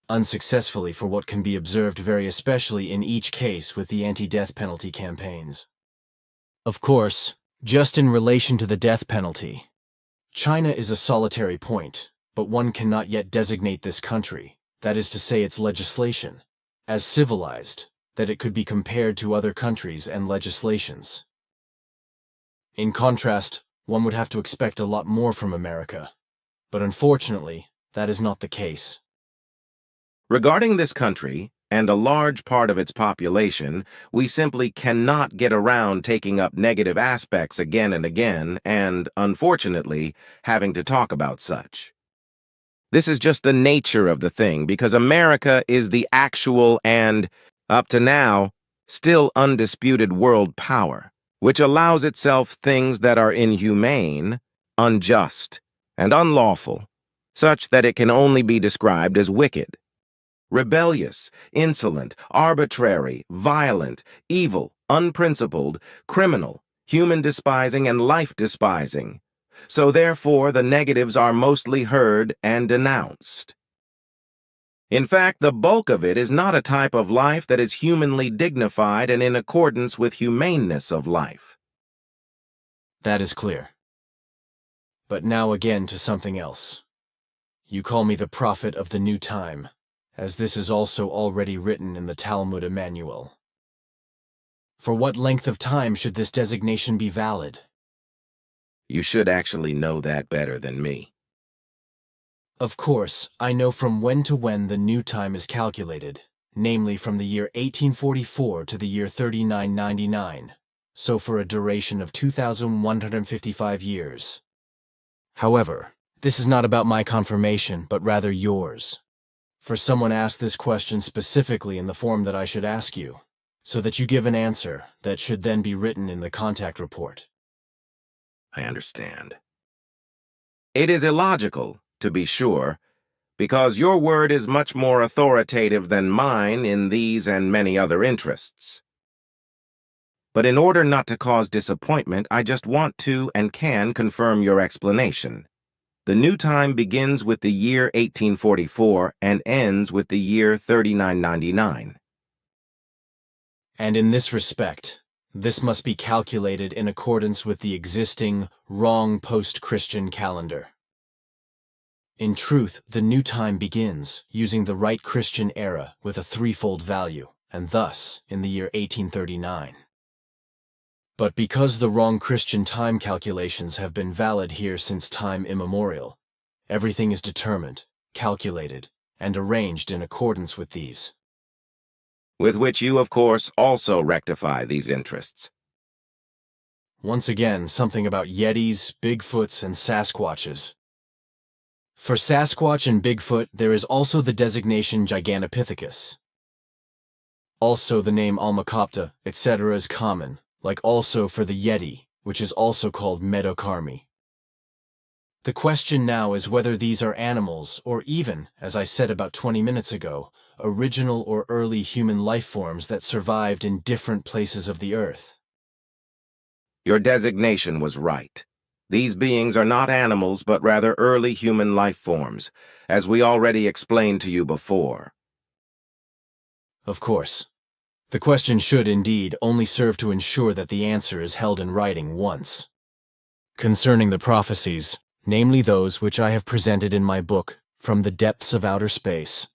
Speaker 2: unsuccessfully, for what can be observed very especially in each case with the anti-death penalty campaigns. Of course, just in relation to the death penalty, China is a solitary point, but one cannot yet designate this country, that is to say its legislation, as civilized, that it could be compared to other countries and legislations. In contrast, one would have to expect a lot more from America, but unfortunately, that is not the case.
Speaker 4: Regarding this country, and a large part of its population, we simply cannot get around taking up negative aspects again and again and, unfortunately, having to talk about such. This is just the nature of the thing because America is the actual and, up to now, still undisputed world power, which allows itself things that are inhumane, unjust, and unlawful, such that it can only be described as wicked. Rebellious, insolent, arbitrary, violent, evil, unprincipled, criminal, human-despising, and life-despising. So therefore the negatives are mostly heard and denounced. In fact, the bulk of it is not a type of life that is humanly dignified and in accordance with humaneness of life.
Speaker 2: That is clear. But now again to something else. You call me the prophet of the new time, as this is also already written in the Talmud Emmanuel. For what length of time should this designation be valid?
Speaker 4: You should actually know that better than me.
Speaker 2: Of course, I know from when to when the new time is calculated, namely from the year 1844 to the year 3999, so for a duration of 2,155 years. However, this is not about my confirmation, but rather yours. For someone asked this question specifically in the form that I should ask you, so that you give an answer that should then be written in the contact report.
Speaker 4: I understand. It is illogical, to be sure, because your word is much more authoritative than mine in these and many other interests. But in order not to cause disappointment, I just want to and can confirm your explanation. The new time begins with the year 1844 and ends with the year 3999.
Speaker 2: And in this respect, this must be calculated in accordance with the existing, wrong post-Christian calendar. In truth, the new time begins using the right Christian era with a threefold value, and thus in the year 1839. But because the wrong Christian time calculations have been valid here since time immemorial, everything is determined, calculated, and arranged in accordance with these.
Speaker 4: With which you, of course, also rectify these interests.
Speaker 2: Once again, something about Yetis, Bigfoots, and Sasquatches. For Sasquatch and Bigfoot, there is also the designation Gigantopithecus. Also the name Almacopta, etc. is common, like also for the Yeti, which is also called Medocarmi. The question now is whether these are animals, or even, as I said about 20 minutes ago, original or early human life forms that survived in different places of the Earth.
Speaker 4: Your designation was right. These beings are not animals, but rather early human life forms, as we already explained to you before.
Speaker 2: Of course. The question should, indeed, only serve to ensure that the answer is held in writing once. Concerning the prophecies, namely those which I have presented in my book, From the Depths of Outer Space,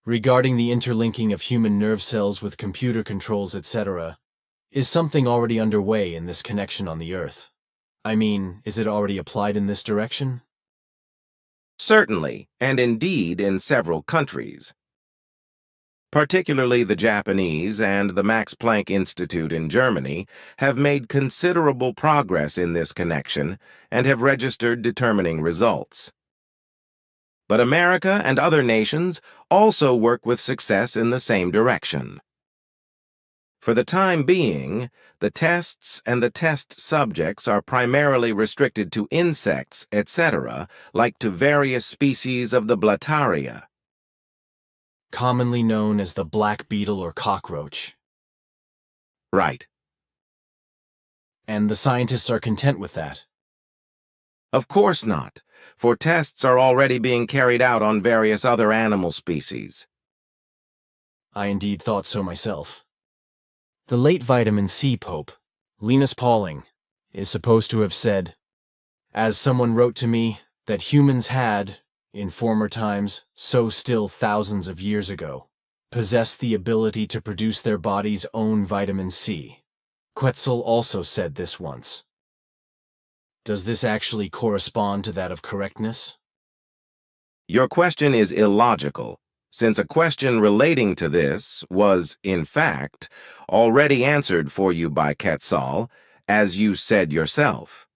Speaker 2: regarding the interlinking of human nerve cells with computer controls, etc., is something already underway in this connection on the Earth? I mean, is it already applied in this direction?
Speaker 4: Certainly, and indeed in several countries. Particularly the Japanese and the Max Planck Institute in Germany have made considerable progress in this connection and have registered determining results. But America and other nations also work with success in the same direction. For the time being, the tests and the test subjects are primarily restricted to insects, etc., like to various species of the Blattaria.
Speaker 2: Commonly known as the black beetle or cockroach.
Speaker 4: Right.
Speaker 2: And the scientists are content with that?
Speaker 4: Of course not, for tests are already being carried out on various other animal species.
Speaker 2: I indeed thought so myself. The late vitamin C Pope, Linus Pauling, is supposed to have said, as someone wrote to me, that humans had, in former times, so still thousands of years ago, possessed the ability to produce their body's own vitamin C. Quetzal also said this once. Does this actually correspond to that of correctness?
Speaker 4: Your question is illogical, since a question relating to this was, in fact, already answered for you by Quetzal, as you said yourself.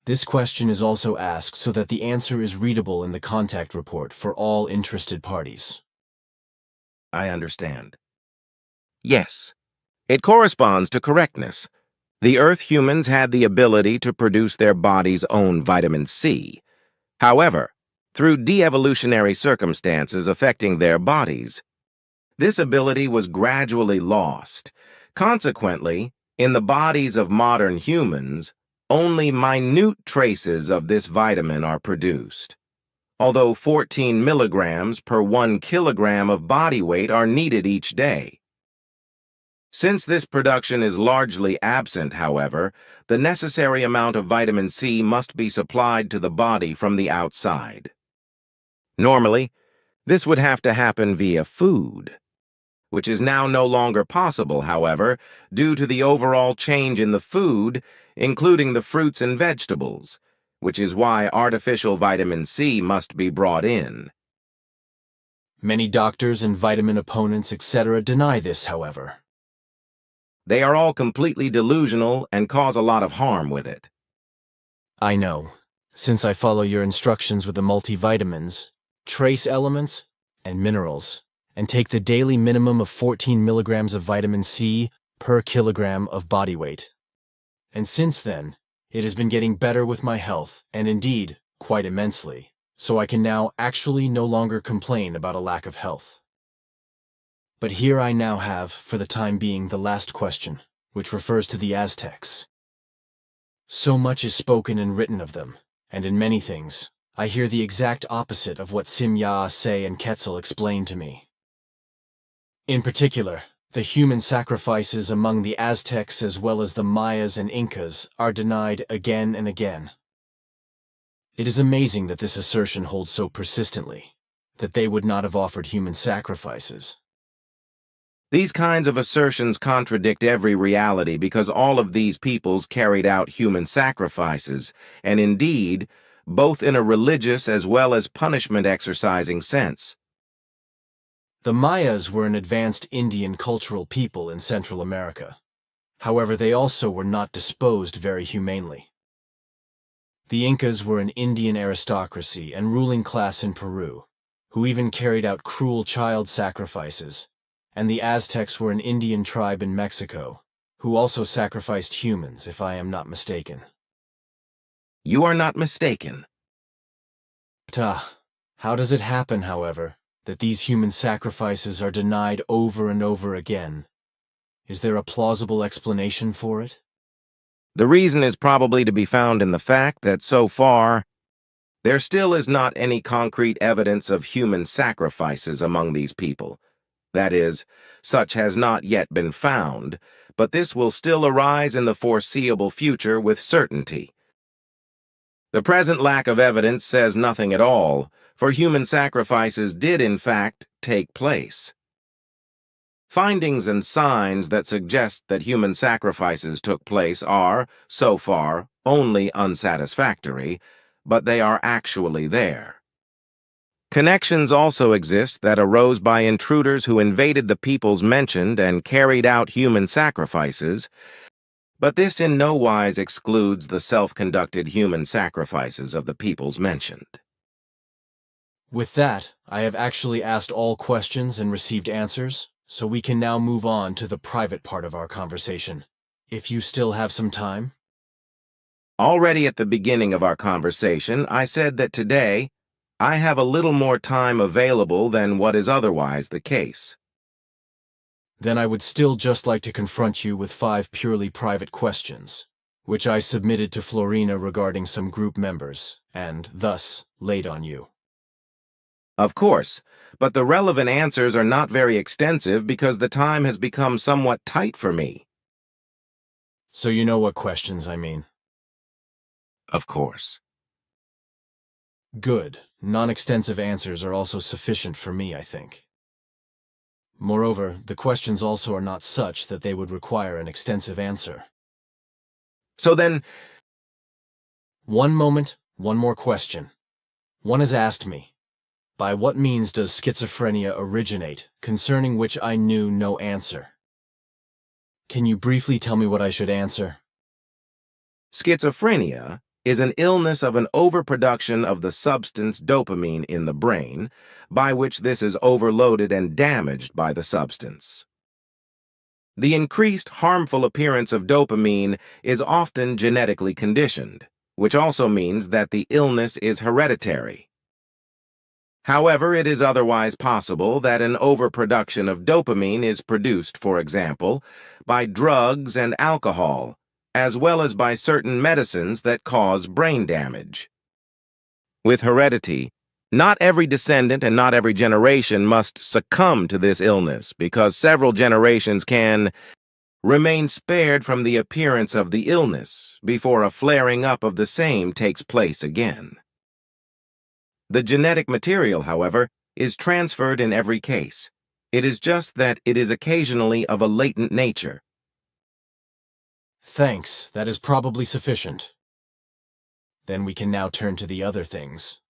Speaker 2: This question is also asked so that the answer is readable in the contact report for all interested parties.
Speaker 4: I understand. Yes, it corresponds to correctness. The Earth humans had the ability to produce their body's own vitamin C. However, through de-evolutionary circumstances affecting their bodies, this ability was gradually lost. Consequently, in the bodies of modern humans, only minute traces of this vitamin are produced, although 14 milligrams per 1 kilogram of body weight are needed each day. Since this production is largely absent, however, the necessary amount of vitamin C must be supplied to the body from the outside. Normally, this would have to happen via food, which is now no longer possible, however, due to the overall change in the food, including the fruits and vegetables, which is why artificial vitamin C must be brought in.
Speaker 2: Many doctors and vitamin opponents, etc., deny this, however.
Speaker 4: They are all completely delusional and cause a lot of harm with it.
Speaker 2: I know, since I follow your instructions with the multivitamins, trace elements, and minerals, and take the daily minimum of 14 milligrams of vitamin C per kilogram of body weight. And since then, it has been getting better with my health, and indeed, quite immensely, so I can now actually no longer complain about a lack of health. But here I now have, for the time being, the last question, which refers to the Aztecs. So much is spoken and written of them, and in many things, I hear the exact opposite of what Meier and Quetzal explained to me. In particular, the human sacrifices among the Aztecs as well as the Mayas and Incas are denied again and again. It is amazing that this assertion holds so persistently, that they would not have offered human sacrifices.
Speaker 4: These kinds of assertions contradict every reality because all of these peoples carried out human sacrifices, and indeed, both in a religious as well as punishment-exercising sense.
Speaker 2: The Mayas were an advanced Indian cultural people in Central America. However, they also were not disposed very humanely. The Incas were an Indian aristocracy and ruling class in Peru, who even carried out cruel child sacrifices, and the Aztecs were an Indian tribe in Mexico, who also sacrificed humans, if I am not mistaken.
Speaker 4: You are not mistaken.
Speaker 2: How does it happen, however, that these human sacrifices are denied over and over again? Is there a plausible explanation for it?
Speaker 4: The reason is probably to be found in the fact that so far, there still is not any concrete evidence of human sacrifices among these people. That is, such has not yet been found, but this will still arise in the foreseeable future with certainty. The present lack of evidence says nothing at all, for human sacrifices did in fact take place. Findings and signs that suggest that human sacrifices took place are, so far, only unsatisfactory, but they are actually there. Connections also exist that arose by intruders who invaded the peoples mentioned and carried out human sacrifices, but this in no wise excludes the self-conducted human sacrifices of the peoples mentioned.
Speaker 2: With that, I have actually asked all questions and received answers, so we can now move on to the private part of our conversation, if you still have some time.
Speaker 4: Already at the beginning of our conversation, I said that today, I have a little more time available than what is otherwise the case.
Speaker 2: Then I would still just like to confront you with 5 purely private questions, which I submitted to Florina regarding some group members, and thus laid on you.
Speaker 4: Of course, but the relevant answers are not very extensive because the time has become somewhat tight for me.
Speaker 2: So you know what questions I mean.
Speaker 4: Of course.
Speaker 2: Good. Non-extensive answers are also sufficient for me, I think. Moreover, the questions also are not such that they would require an extensive answer.
Speaker 4: So then...
Speaker 2: One moment, one more question. One has asked me, By what means does schizophrenia originate, concerning which I knew no answer? Can you briefly tell me what I should answer?
Speaker 4: Schizophrenia is an illness of an overproduction of the substance dopamine in the brain, by which this is overloaded and damaged by the substance. The increased harmful appearance of dopamine is often genetically conditioned, which also means that the illness is hereditary. However, it is otherwise possible that an overproduction of dopamine is produced, for example, by drugs and alcohol, as well as by certain medicines that cause brain damage. With heredity, not every descendant and not every generation must succumb to this illness because several generations can remain spared from the appearance of the illness before a flaring up of the same takes place again. The genetic material, however, is transferred in every case. It is just that it is occasionally of a latent nature.
Speaker 2: Thanks, that is probably sufficient. Then we can now turn to the other things.